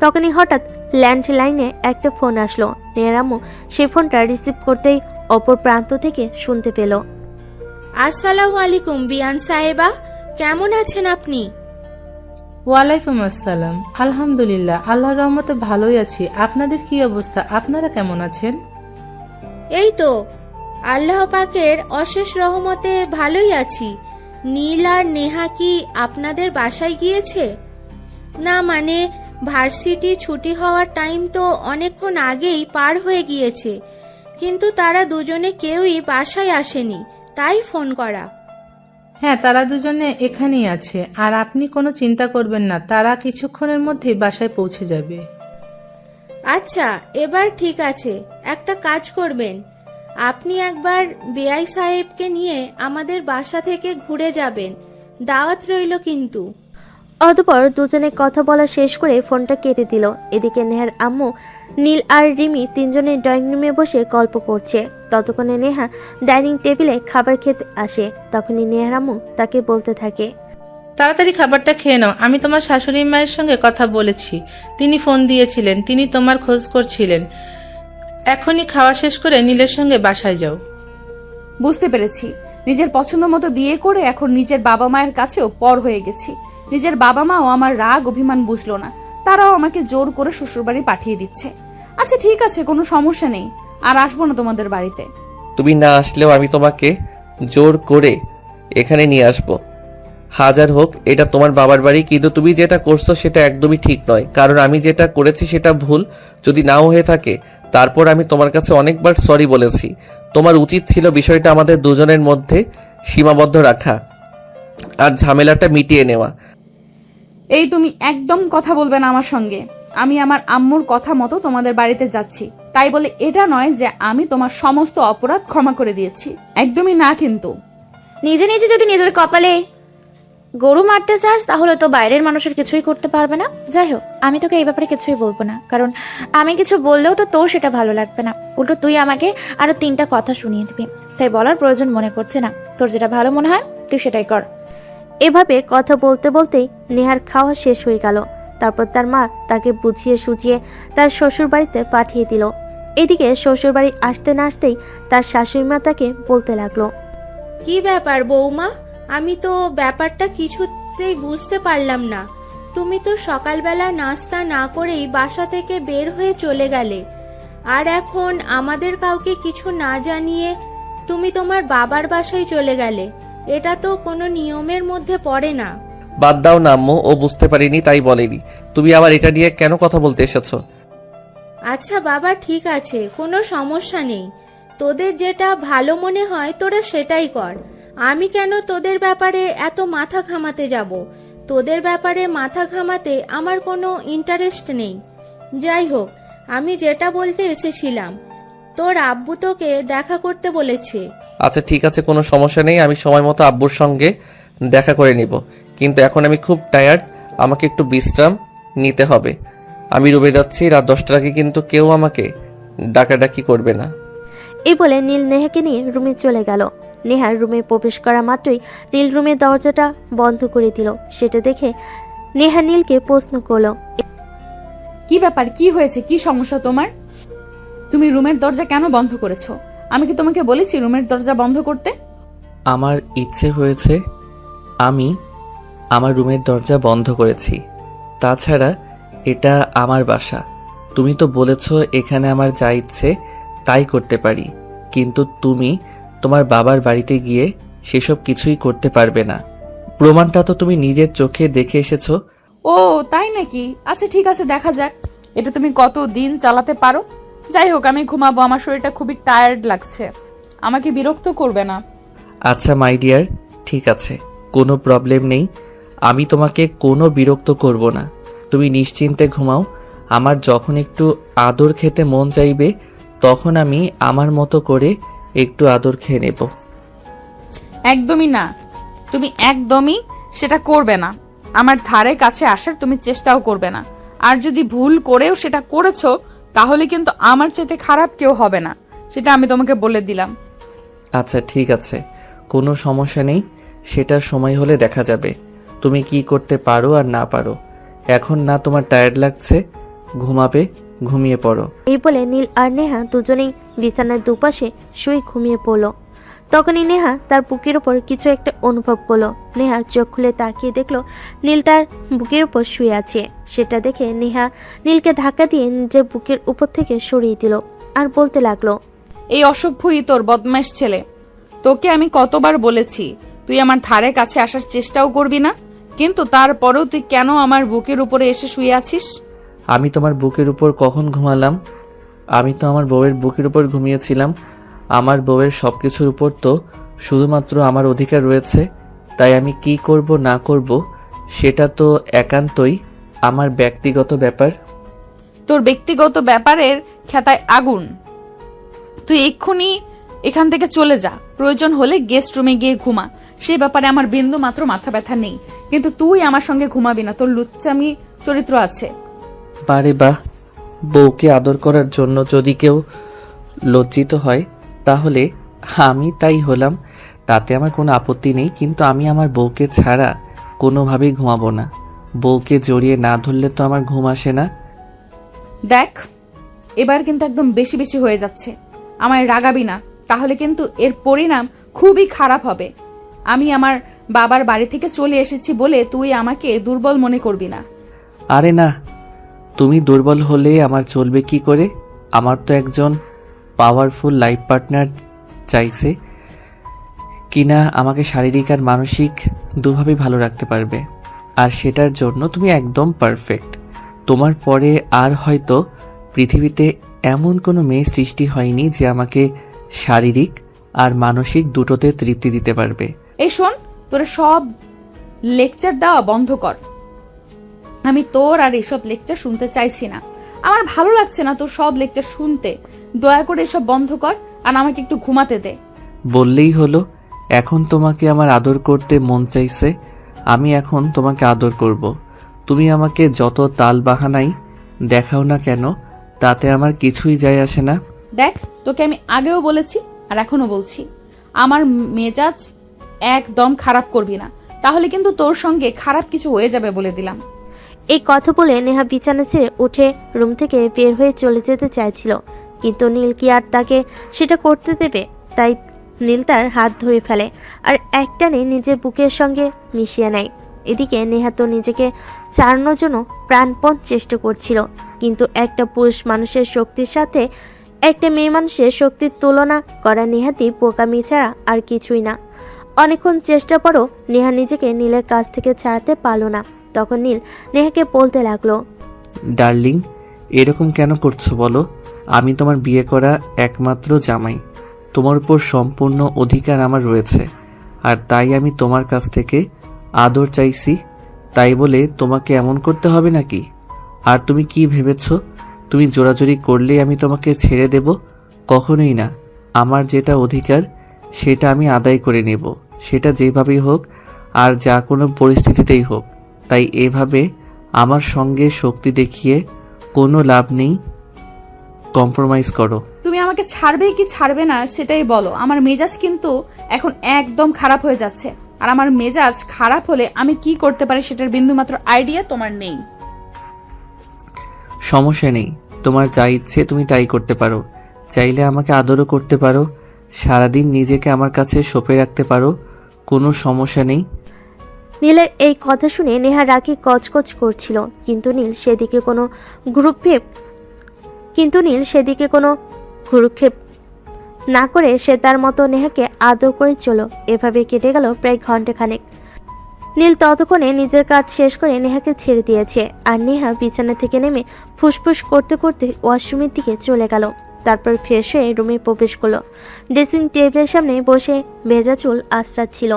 তখনই হঠাৎ ল্যান্ডলাইনে একটা ফোন আসলো। নেহার আম্মু সেই ফোনটা রিসিভ করতেই অপর প্রান্ত থেকে শুনতে পেল, আসসালামু আলাইকুম বিয়ান সাহেবা, কেমন আছেন আপনি? ওয়ালাইকুম আসসালাম। আলহামদুলিল্লাহ, আল্লাহর রহমতে ভালোই আছি। আপনাদের কি অবস্থা? আপনারা কেমন আছেন? এই তো আল্লাহ পাকের অশেষ রহমতে ভালোই আছি। নীল আর নেহা কি আপনাদের বাসায় গিয়েছে? না মানে ভার্সিটি ছুটি হওয়ার টাইম তো অনেকক্ষণ আগেই পার হয়ে গিয়েছে, কিন্তু তারা দুজনে কেউই বাসায় আসেনি, তাই ফোন করা। হ্যাঁ, তারা দুজনে এখানেই আছে। আর আপনি কোনো চিন্তা করবেন না, তারা কিছুক্ষণের মধ্যেই বাসায় পৌঁছে যাবে। আচ্ছা, এবার ঠিক আছে। একটা কাজ করবেন, আপনি একবার বেআই সাহেবকে নিয়ে আমাদের বাসা থেকে ঘুরে যাবেন, দাওয়াত রইল কিন্তু। অতঃপর দুজনে কথা বলা শেষ করে ফোনটা কেটে দিল। এদিকে নেহার আম্মু, নীল আর রিমি তিনজনে ড্রয়িং রুমে বসে গল্প করছে। ততক্ষণে নেহা ডাইনিং টেবিলে খাবার খেতে আসে। তখনই নেহার আম্মু তাকে বলতে থাকে, তাড়াতাড়ি খাবারটা খেয়ে নাও। আমি তোমার শাশুড়ি মায়ের সঙ্গে কথা বলেছি, তিনি ফোন দিয়েছিলেন, তিনি তোমার খোঁজ করছিলেন। এখনই খাওয়া শেষ করে নীলের সঙ্গে বাসায় যাও। বুঝতে পেরেছি, নিজের পছন্দ মতো বিয়ে করে এখন নিজের বাবা মায়ের কাছেও পর হয়ে গেছি। নিজের বাবা মাও আমার রাগ অভিমান বুঝলো না, তারাও আমাকে জোর করে শ্বশুরবাড়ি পাঠিয়ে দিচ্ছে। আচ্ছা ঠিক আছে, কোনো সমস্যা নেই, আর আসবো না তোমাদের বাড়িতে। তুমি না আসলেও আমি তোমাকে জোর করে এখানে নিয়ে আসবো। হাজার হোক এটা তোমার বাবার বাড়ি, কিন্তু তুমি যেটা করছো সেটা একদমই ঠিক নয়। কারণ আমি যেটা করেছি সেটা ভুল যদি নাও হয়ে থাকে, তারপর আমি তোমার কাছে অনেকবার সরি বলেছি। তোমার উচিত ছিল বিষয়টা আমাদের দুজনের মধ্যে সীমাবদ্ধ রাখা আর ঝামেলাটা মিটিয়ে নেওয়া। এই তুমি একদম কথা বলবে না আমার সঙ্গে। আমি আমার আম্মুর কথা মতো তোমাদের বাড়িতে যাচ্ছি, তাই বলে এটা নয় যে আমি তোমার সমস্ত অপরাধ ক্ষমা করে দিয়েছি, একদমই না। কিন্তু নিজে নিজে যদি নিজের কপালে গরু মারতে চাস তাহলে তো বাইরের মানুষের কিছুই করতে পারবে না। যাই হোক, আমি তোকে এই ব্যাপারে কিছুই বলবো না, কারণ আমি কিছু বললেও তো তোর সেটা ভালো লাগবে না। উল্টো তুই আমাকে আরো 3টা কথা শুনিয়ে দিবি, তাই বলার প্রয়োজন মনে করছে না। তোর যেটা ভালো মনে হয় তুই সেটাই কর। এভাবে কথা বলতে বলতেই নেহার খাওয়া শেষ হয়ে গেল। তারপর তার মা তাকে বুঝিয়ে সুঝিয়ে তার শ্বশুর বাড়িতে পাঠিয়ে দিল। এদিকে শ্বশুর বাড়ি আসতে না আসতেই তার শাশুড়ি মা তাকে বলতে লাগলো, কি ব্যাপার বৌমা, আমি তো ব্যাপারটা কিছুতেই বুঝতে পারলাম না। তুমি তো সকালবেলা নাস্তা না করেই বাসা থেকে বের হয়ে চলে গেলে, আর এখন আমাদের কাউকে কিছু না জানিয়ে তুমি তোমার বাবার বাসায় চলে গেলে। এটা তো কোনো নিয়মের মধ্যে পড়ে না। বাদ দাও না আম্মু, ও বুঝতে পারিনি তাই বলেনি। তুমি আবার এটা নিয়ে কেন কথা বলতে এসেছো? আচ্ছা বাবা, ঠিক আছে, কোনো সমস্যা নেই। তোদের যেটা ভালো মনে হয় তোরা সেটাই কর। আমি কেন তোদের ব্যাপারে এত মাথা ঘামাতে যাব? তোদের ব্যাপারে মাথা ঘামাতে আমার কোনো ইন্টারেস্ট নেই। যাই হোক, আমি যেটা বলতে এসেছিলাম, তোর আব্বু তোকে দেখা করতে বলেছে। আচ্ছা ঠিক আছে, কোনো সমস্যা নেই, আমি সময় মতো আব্বুর সঙ্গে দেখা করে নিব। কিন্তু এখন আমি খুব টায়ার্ড, আমাকে একটু বিশ্রাম নিতে হবে। আমি রুমে যাচ্ছি, রাত 10টার আগে কিন্তু কেউ আমাকে ডাকাডাকি করবে না। এই বলে নীল নেহাকে নিয়ে রুমে চলে গেল। নেহার রুমে প্রবেশ করা মাত্রই নীল রুমের দরজাটা বন্ধ করে দিল। সেটা দেখে নেহা নীলকে প্রশ্ন করলো, কি ব্যাপার, কি হয়েছে, কি সমস্যা তোমার? তুমি রুমের দরজা কেন বন্ধ করেছো? আমি কি তোমাকে বলেছি রুমের দরজা বন্ধ করতে? আমার ইচ্ছে হয়েছে, আমি আমার রুমের দরজা বন্ধ করেছি। তাছাড়া এটা আমার বাসা। তুমি তো বলেছো এখানে আমার যা ইচ্ছে তাই করতে পারি, কিন্তু তুমি তোমার বাবার বাড়িতে গিয়ে সেসব কিছুই করতে পারবে না। প্রমাণটা তো তুমি নিজের চোখে দেখে এসেছো। ও তাই নাকি? আচ্ছা ঠিক আছে, দেখা যাক এটা তুমি কত দিন চালাতে পারো। যাই হোক, আমি ঘুমাবো, আমার শরীরটা খুবই টায়ার্ড লাগছে। আমাকে বিরক্ত করবে না। আচ্ছা মাই ডিয়ার, ঠিক আছে, কোনো প্রবলেম নেই। আমি তোমাকে কোনো বিরক্ত করব না। তুমি নিশ্চিন্তে ঘুমাও। আমার যখন একটু আদর খেতে মন চাইবে তখন আমি আমার মতো করে একটু আদর খেয়ে নেব। একদমই না, তুমি একদমই সেটা করবে না। আমার ধারে কাছে আসার তুমি চেষ্টাও করবে না। আর যদি ভুল করেও সেটা করেছো তাহলে কিন্তু আমার চাইতে খারাপ কেউ হবে না, সেটা আমি তোমাকে বলে দিলাম। আচ্ছা ঠিক আছে, কোনো সমস্যা নেই, সেটা সময় হলে দেখা যাবে তুমি কি করতে পারো আর না পারো। এখন না তোমার টায়ার্ড লাগছে, ঘুমাবে, ঘুমিয়ে পড়ো। এই বলে নীল আর নেহা দুজনেই বিছানার দুপাশে শুয়ে ঘুমিয়ে পড়ল। তখনই নেহা তার বুকের উপর কিছু একটা অনুভব করলো। নেহা চোখ খুলে তাকিয়ে দেখলো নীল তার বুকের উপর শুয়ে আছে। সেটা দেখে নেহা নীলকে ধাক্কা দিয়ে নিজের বুকের উপর থেকে সরিয়ে দিল আর বলতে লাগলো, এই অসভ্যই তোর বদমাইশ ছেলে। তোকে আমি কতবার বলেছি তুই আমার ধারে কাছে আসার চেষ্টাও করবি না, কিন্তু তারপরেও তুই কেন আমার বুকের উপরে এসে শুয়ে আছিস? আমি তোমার বুকের উপর কখন ঘুমালাম? আমি তো আমার বউয়ের বুকের উপর ঘুমিয়েছিলাম। আমার বউয়ের সব কিছুর উপর তো শুধুমাত্র আমার অধিকার রয়েছে, তাই আমি কি করব না করব সেটা তো একান্তই আমার ব্যক্তিগত ব্যাপার। তোর ব্যক্তিগত ব্যাপারের খেতায় আগুন। তুই এক্ষুনি এখান থেকে চলে যা, প্রয়োজন হলে গেস্ট রুমে গিয়ে ঘুমা, সে ব্যাপারে আমার বিন্দু মাত্র মাথা ব্যথা নেই। কিন্তু তুই আমার সঙ্গে ঘুমাবি না, তোর লুচ্চামি চরিত্র আছে। বারে বাহ, বউকে আদর করার জন্য যদি কেউ লজ্জিত হয় তাহলে আমি তাই হলাম, তাতে আমার কোনো আপত্তি নেই। কিন্তু আমি আমার বউকে ছাড়া কোনোভাবেই ঘুমাবো না। বউকে জড়িয়ে না ধরলে তো আমার ঘুম আসে না। দেখ, এবার কিন্তু একদম বেশি বেশি হয়ে যাচ্ছে। আমায় রাগাবি না, তাহলে কিন্তু এর পরিণাম খুবই খারাপ হবে। আমি আমার বাবার বাড়ি থেকে চলে এসেছি বলে তুই আমাকে দুর্বল মনে করবি না। আরে না, তুমি দুর্বল হলে আমার চলবে কি করে? আমার তো একজন পাওয়ারফুল লাইফ পার্টনার চাইছে কিনা আমাকে শারীরিক আর মানসিক দুভাবেই ভালো রাখতে পারবে, আর সেটার জন্য তুমি একদম পারফেক্ট। তোমার পরে আর হয়তো পৃথিবীতে এমন কোনো মেয়ে সৃষ্টি হয়নি যে আমাকে শারীরিক আর মানসিক দুটোতে তৃপ্তি দিতে পারবে। এই শোন, তোর সব লেকচার দেওয়া বন্ধ কর। আমি তোর আর এসব লেকচার শুনতে চাইছি না। আমার ভালো লাগছে না তোর সব লেকচার শুনতে। দয়া করে এসব বন্ধ কর আর আমাকে একটু ঘুমাতে দে। বললেই হলো, এখন তোমাকে আমার আদর করতে মন চাইছে, আমি এখন তোমাকে আদর করব। তুমি আমাকে যত তাল বাহানাই দেখাও না কেন, তাতে আমার কিছুই যায় আসে না। দেখ, তোকে আমি আগেও বলেছি আর এখনো বলছি, আমার মেজাজ একদম খারাপ করবি না, তাহলে কিন্তু তোর সঙ্গে খারাপ কিছু হয়ে যাবে বলে দিলাম। এই কথা বলে নেহা বিছানা ছেড়ে উঠে রুম থেকে বের হয়ে চলে যেতে চাইছিল, কিন্তু নীল কি আর তাকে সেটা করতে দেবে? তাই নীল তার হাত ধরে ফেলে আর একটানে নিজের বুকের সঙ্গে মিশিয়ে নেয়। এদিকে নেহা তো নিজেকে ছাড়ানোর জন্য প্রাণপণ চেষ্টা করছিল, কিন্তু একটা পুরুষ মানুষের শক্তির সাথে একটা মেয়ে মানুষের শক্তির তুলনা করা নেহাতই বোকামি ছাড়া আর কিছুই না। অনেকক্ষণ চেষ্টার পরও নেহা নিজেকে নীলের কাছ থেকে ছাড়াতে পারল না। তখন নীল নেহাকে বলতে লাগলো, ডার্লিং, এরকম কেন করছো বলো? আমি তোমার বিয়ে করা একমাত্র জামাই, তোমার উপর সম্পূর্ণ অধিকার আমার রয়েছে, আর তাই আমি তোমার কাছ থেকে আদর চাইছি। তাই বলে তোমাকে এমন করতে হবে নাকি? আর তুমি কি ভেবেছো তুমি জোরাজোরি করলেই আমি তোমাকে ছেড়ে দেব? কখনোই না। আমার যেটা অধিকার সেটা আমি আদায় করে নেব, সেটা যেভাবেই হোক আর যা কোনো পরিস্থিতিতেই হোক। তাই এভাবে আমার সঙ্গে শক্তি দেখিয়ে কোনো লাভ নেই, কম্প্রোমাইজ করো। তুমি আমাকে ছাড়বে কি ছাড়বে না সেটাই বলো। আমার মেজাজ কিন্তু এখন একদম খারাপ হয়ে যাচ্ছে, আর আমার মেজাজ খারাপ হলে আমি কি করতে পারি সেটার বিন্দুমাত্র আইডিয়া তোমার নেই। সমস্যা নেই, তোমার যা ইচ্ছে তুমি তাই করতে পারো। চাইলে আমাকে আদরও করতে পারো, সারাদিন নিজেকে আমার কাছে সঁপে রাখতে পারো, কোনো সমস্যা নেই। নীলের এই কথা শুনে নেহা রাগে কচকচ করছিল, কিন্তু নীল সেদিকে কোনো ভ্রুক্ষেপ না করে সে তার মতো নেহাকে আদর করে চলো। এভাবে কেটে গেল প্রায় ঘন্টাখানেক। নীল ততক্ষণে নিজের কাজ শেষ করে নেহাকে ছেড়ে দিয়েছে, আর নেহা বিছানা থেকে নেমে ফুসফুস করতে করতে ওয়াশরুমের দিকে চলে গেল। তারপর ফ্রেশ হয়ে রুমে প্রবেশ করলো। ড্রেসিং টেবিলের সামনে বসে ভেজা চুল আঁচড়াচ্ছিল।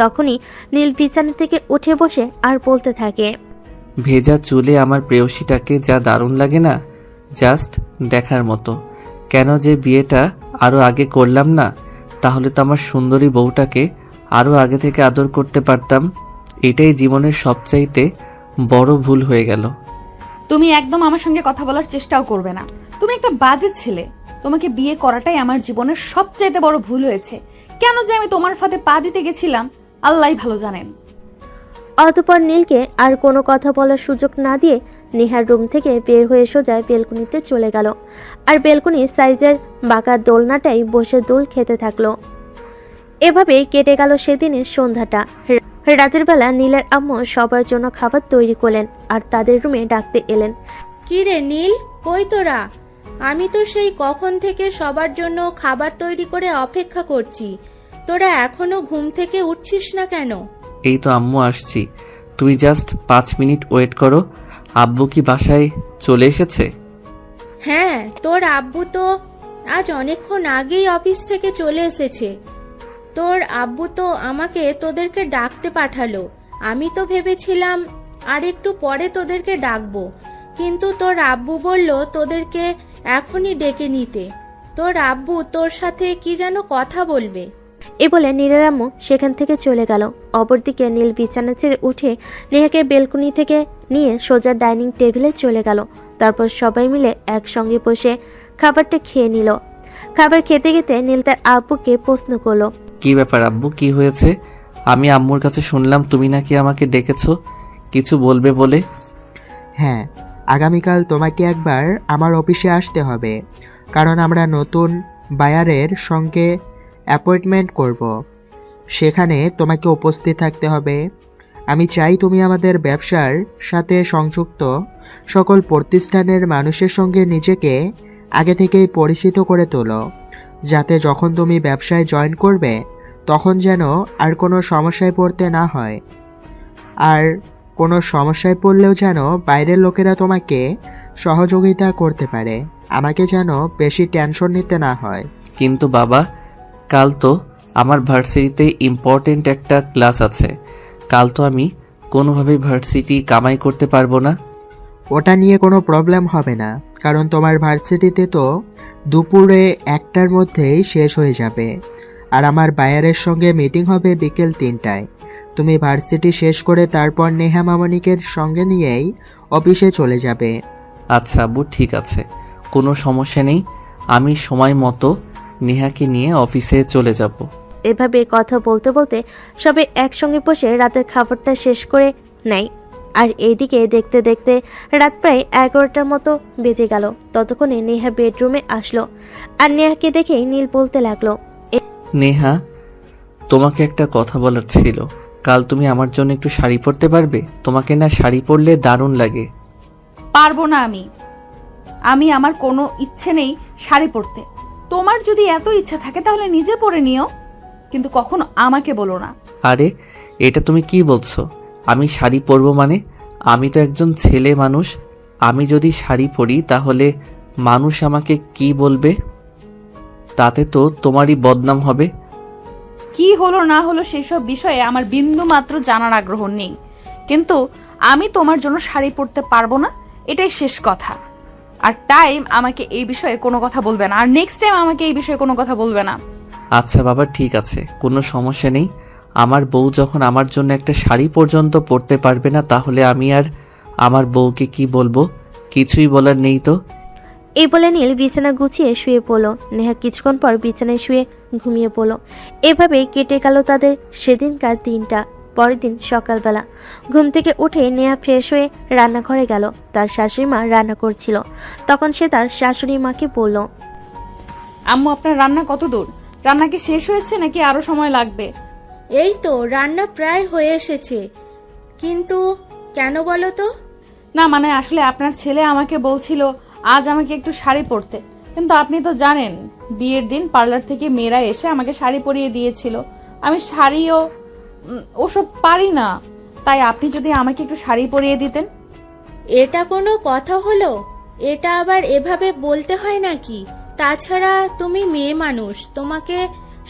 তখনই নীল বিছানা থেকে উঠে বসে আর বলতে থাকে, ভেজা চুলে আমার প্রেয়সীটাকে যা দারুণ লাগে না, জাস্ট দেখার মতো। কেন যে বিয়েটা আরও আগে করলাম না, তাহলে তো আমার সুন্দরী বউটাকে আরও আগে থেকে আদর করতে পারতাম। এটাই জীবনের সবচাইতে বড় ভুল হয়ে গেল। তুমি একদম আমার সঙ্গে কথা বলার চেষ্টাও করবে না। তুমি একটা বাজে ছেলে। তোমাকে বিয়ে করাটাই আমার জীবনের সবচাইতে বড় ভুল হয়েছে। কেন যে আমি তোমার ফাঁদে পা দিতে গেছিলাম আল্লাহই ভালো জানেন। অতঃপর নীলকে আর কোনো কথা বলার সুযোগ না দিয়ে নেহার রুম থেকে বের হয়ে সোজা বেলকনিতে চলে গেল, আর বেলকনির সাইজের বাঁকা দোলনাটাই বসে দোল খেতে থাকলো। এভাবেই কেটে গেল সেদিনের সন্ধ্যাটা। রাতের বেলা নীলের আম্মু সবার জন্য খাবার তৈরি করলেন আর তাদের রুমে ডাকতে এলেন। কি রে নীল, কই তোরা? আমি তো সেই কখন থেকে সবার জন্য খাবার তৈরি করে অপেক্ষা করছি। তোরা এখনো ঘুম থেকে উঠছিস না কেন? এই তো আম্মু আসছি, তুমি জাস্ট 5 মিনিট ওয়েট করো। আব্বু কি বাসায় চলে এসেছে? হ্যাঁ, তোর আব্বু তো আজ অনেকক্ষণ আগেই অফিস থেকে চলে এসেছে। তোর আব্বু তো আমাকে তোদেরকে ডাকতে পাঠালো। আমি তো ভেবেছিলাম আর একটু পরে তোদেরকে ডাকবো, কিন্তু তোর আব্বু বলল তোদেরকে এখনই ডেকে নিতে। তোর আব্বু তোর সাথে কি যেন কথা বলবে। এ বলে নীলের আম্মু সেখান থেকে চলে গেল। অপরদিকে নীল বিছানা ছেড়ে উঠে নেহাকে বেলকনি থেকে নিয়ে সোজা ডাইনিং টেবিলে চলে গেল। তারপর সবাই মিলে একসঙ্গে বসে খাবারটা খেয়ে নিল। খাবার খেতে খেতে নীল তার আব্বুকে প্রশ্ন করলো, কি ব্যাপার আব্বু, কি হয়েছে? আমি আম্মুর কাছে শুনলাম তুমি নাকি আমাকে ডেকেছো কিছু বলবে বলে। হ্যাঁ, আগামীকাল তোমাকে একবার আমার অফিসে আসতে হবে, কারণ আমরা নতুন বায়ারের সঙ্গে অ্যাপয়েন্টমেন্ট করব। সেখানে তোমাকে উপস্থিত থাকতে হবে। আমি চাই তুমি আমাদের ব্যবসার সাথে সংযুক্ত সকল প্রতিষ্ঠানের মানুষের সঙ্গে নিজেকে আগে থেকেই পরিচিত করে তোলো, যাতে যখন তুমি ব্যবসায় জয়েন করবে তখন যেন আর কোনো সমস্যায় পড়তে না হয়। আর কোনো সমস্যায় পড়লেও যেন বাইরের লোকেরা তোমাকে সহযোগিতা করতে পারে, আমাকে যেন বেশি টেনশন নিতে না হয়। কিন্তু বাবা, কাল তো আমার ভার্সিটিতে ইম্পর্টেন্ট একটা ক্লাস আছে। কাল তো আমি কোনোভাবেই ভার্সিটি কামাই করতে পারবো না। ওটা নিয়ে কোনো প্রবলেম হবে না, কারণ তোমার ভার্সিটিতে তো দুপুরে 1টার মধ্যেই শেষ হয়ে যাবে, আর আমার বায়ারের সঙ্গে মিটিং হবে বিকেল 3টায়। তুমি ভার্সিটি শেষ করে তারপর নেহা মামনিকের সঙ্গে নিয়েই অফিসে চলে যাবে। আচ্ছা আব্বু, ঠিক আছে, কোনো সমস্যা নেই। আমি সময় মতো নেহাকে নিয়ে অফিসে চলে যাব। এভাবে কথা বলতে বলতে সবাই একসঙ্গে বসে রাতের খাবারটা শেষ করে নেয়। আর এইদিকে দেখতে দেখতে রাত প্রায় 11টার মতো বেজে গেল। ততক্ষণে নেহা বেডরুমে আসলো, আর নেহাকে দেখেই নীল বলতে লাগলো, নেহা, তোমাকে একটা কথা বলার ছিল। কাল তুমি আমার জন্য একটু শাড়ি পরতে পারবে? তোমাকে না শাড়ি পরলে দারুণ লাগে। পারবো না। আমি আমার কোনো ইচ্ছে নেই শাড়ি পরতে। তোমার যদি এত ইচ্ছা থাকে তাহলে নিজে পরে নিও, কিন্তু কখনো আমাকে বলো না। আরে, এটা তুমি কি বলছো? আমি শাড়ি পরবো মানে? আমি তো একজন ছেলে মানুষ। আমি যদি শাড়ি পরি তাহলে মানুষ আমাকে কি বলবে? তাতে তো তোমারই বদনাম হবে। কি হলো না হলো সেসব বিষয়ে আমার বিন্দু মাত্র জানার আগ্রহ নেই, কিন্তু আমি তোমার জন্য শাড়ি পরতে পারবো না, এটাই শেষ কথা। আর আমাকে এই বিষয়ে কোনো কথা বলবে না, আর নেক্সট টাইম আমাকে এই বিষয়ে কোনো কথা বলবে না। আচ্ছা বাবা, ঠিক আছে, কোনো সমস্যা নেই। আমার বউ যখন আমার জন্য একটা শাড়ি পর্যন্ত পরতে পারবে না, তাহলে আমি আর আমার বউকে কি বলবো? কিছুই বলার নেই তো। এই বলে নীল বিছানা গুছিয়ে শুয়ে পড়ল। নেহা কিছুক্ষণ পর বিছানায় শুয়ে ঘুমিয়ে পড়ল। এভাবেই কেটে গেল তাদের সেদিনকার দিনটা। পরের দিন সকালবেলা ঘুম থেকে উঠে নেহা ফ্রেশ হয়ে রান্নাঘরে গেল। তার শাশুড়ি মা রান্না করছিল। তখন সে তার শাশুড়ি মাকে বলল, আম্মু, আপনার রান্না কত দূর? রান্না কি শেষ হয়েছে নাকি আরো সময় লাগবে? এই তো রান্না প্রায় হয়ে এসেছে, কিন্তু কেন বলো তো? না মানে আসলে আপনার ছেলে আমাকে বলছিল আজ আমাকে একটু শাড়ি পরতে, কিন্তু আপনি তো জানেন বিয়ের দিন পার্লার থেকে মেয়েরা এসে আমাকে শাড়ি পরিয়ে দিয়েছিল। আমি শাড়িও ওসব পারি না, তাই আপনি যদি আমাকে একটু শাড়ি পরিয়ে দিতেন। এটা কোনো কথা হলো? এটা আবার এভাবে বলতে হয় নাকি? তাছাড়া তুমি মেয়ে মানুষ, তোমাকে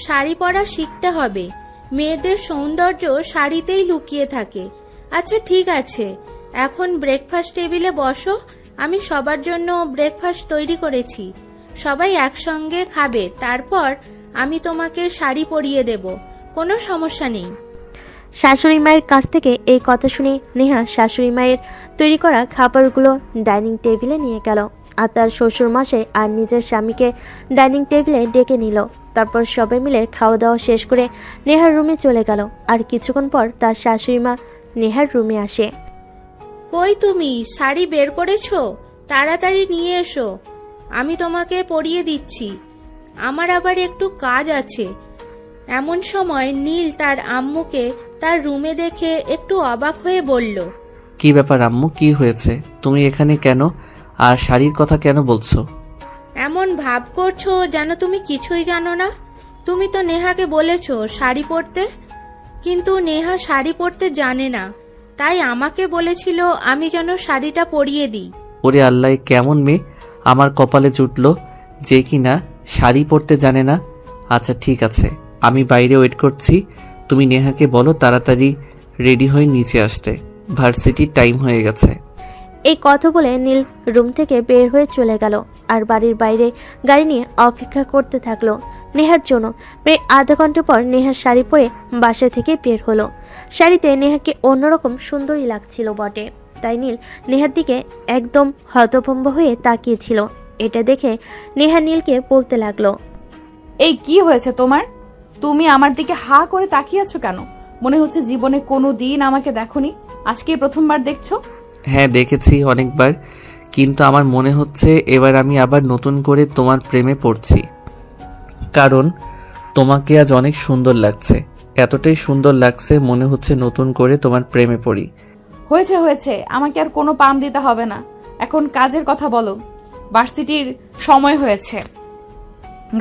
শাড়ি পরা শিখতে হবে। মেয়েদের সৌন্দর্য শাড়িতেই লুকিয়ে থাকে। আচ্ছা ঠিক আছে, এখন ব্রেকফাস্ট টেবিলে বসো। আমি সবার জন্য ব্রেকফাস্ট তৈরি করেছি, সবাই একসঙ্গে খাবে। তারপর আমি তোমাকে শাড়ি পরিয়ে দেব, কোনো সমস্যা নেই। শাশুড়ি মায়ের কাছ থেকে এই কথা শুনে নেহা শাশুড়ি মায়ের তৈরি করা খাবারগুলো ডাইনিং টেবিলে নিয়ে গেল আর তার শ্বশুর মশাই আর নিজের স্বামীকে ডাইনিং টেবিলে ডেকে নিল। তারপর সবাই মিলে খাওয়া দাওয়া শেষ করে নেহার রুমে চলে গেল। আর কিছুক্ষণ পর তার শাশুড়ি মা নেহার রুমে আসে। কই তুমি, শাড়ি বের করেছো? তাড়াতাড়ি নিয়ে এসো, আমি তোমাকে পরিয়ে দিচ্ছি। আমার আবার একটু কাজ আছে। এমন সময় নীল তার আম্মুকে তার রুমে দেখে একটু অবাক হয়ে বলল, কি ব্যাপার আম্মু, কি হয়েছে? তুমি এখানে কেন? আর শাড়ির কথা কেন বলছো? এমন ভাব করছো যেন তুমি কিছুই জানো না। তুমি তো নেহাকে বলেছো শাড়ি পরতে, কিন্তু নেহা শাড়ি পরতে জানে না, তাই আমাকে বলেছিল আমি যেন শাড়িটা পরিয়ে দিই। ওরে আল্লাহ, কেমন মেয়ে আমার কপালে জুটলো যে কিনা শাড়ি পরতে জানে না। আচ্ছা ঠিক আছে, আমি বাইরে ওয়েট করছি। তুমি নেহাকে বলো তাড়াতাড়ি রেডি হয়ে নিচে আসতে, ভার্সিটির টাইম হয়ে গেছে। এই কথা বলে নীল রুম থেকে বের হয়ে চলে গেল আর বাড়ির বাইরে গাড়ি নিয়ে অপেক্ষা করতে থাকলো নেহার জন্য। প্রায় আধা ঘন্টা পর নেহার শাড়ি পরে বাসা থেকে বের হলো। শাড়িতে নেহাকে অন্যরকম সুন্দরী লাগছিল বটে, তাই নীল নেহার দিকে একদম হতভম্ব হয়ে তাকিয়েছিল। এটা দেখে নেহা নীলকে বলতে লাগলো, এই কি হয়েছে তোমার? তুমি আমার দিকে হা করে তাকিয়ে আছো কেন? মনে হচ্ছে জীবনে কোনো দিন আমাকে দেখোনি, আজকে প্রথমবার দেখছো। হ্যাঁ দেখেছি অনেকবার, কিন্তু আমার মনে হচ্ছে এবার আমি আবার নতুন করে তোমার প্রেমে পড়ছি। কারণ তোমাকে আজ অনেক সুন্দর লাগছে, এতটাই সুন্দর লাগছে মনে হচ্ছে নতুন করে তোমার প্রেমে পড়ি। হয়েছে হয়েছে, আমাকে আর কোনো পাম দিতে হবে না। এখন কাজের কথা বলো। ভার্সিটির সময় হয়েছে,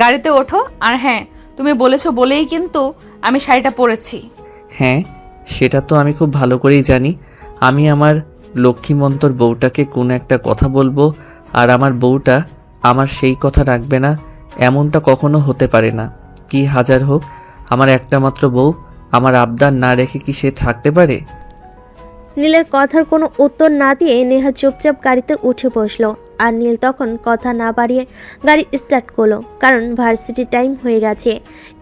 গাড়িতে ওঠো। আর হ্যাঁ, তুমি বলেছো বলেই কিন্তু আমি শাড়িটা পরেছি। হ্যাঁ সেটা তো আমি খুব ভালো করেই জানি। আমি আমার লক্ষ্মীমন্তর বউটাকে কোনো একটা কথা বলবো আর আমার বউটা আমার সেই কথা রাখবে না, এমনটা কখনো হতে পারে না। কি হাজার হোক আমার একটা মাত্র বউ, আমার আবদার না রেখে কি সে থাকতে পারে? নীলের কথার কোনো উত্তর না দিয়ে নেহা চুপচাপ গাড়িতে উঠে বসলো। আর নীল তখন কথা না বাড়িয়ে গাড়ি স্টার্ট করলো, কারণ ভার্সিটি টাইম হয়ে গেছে।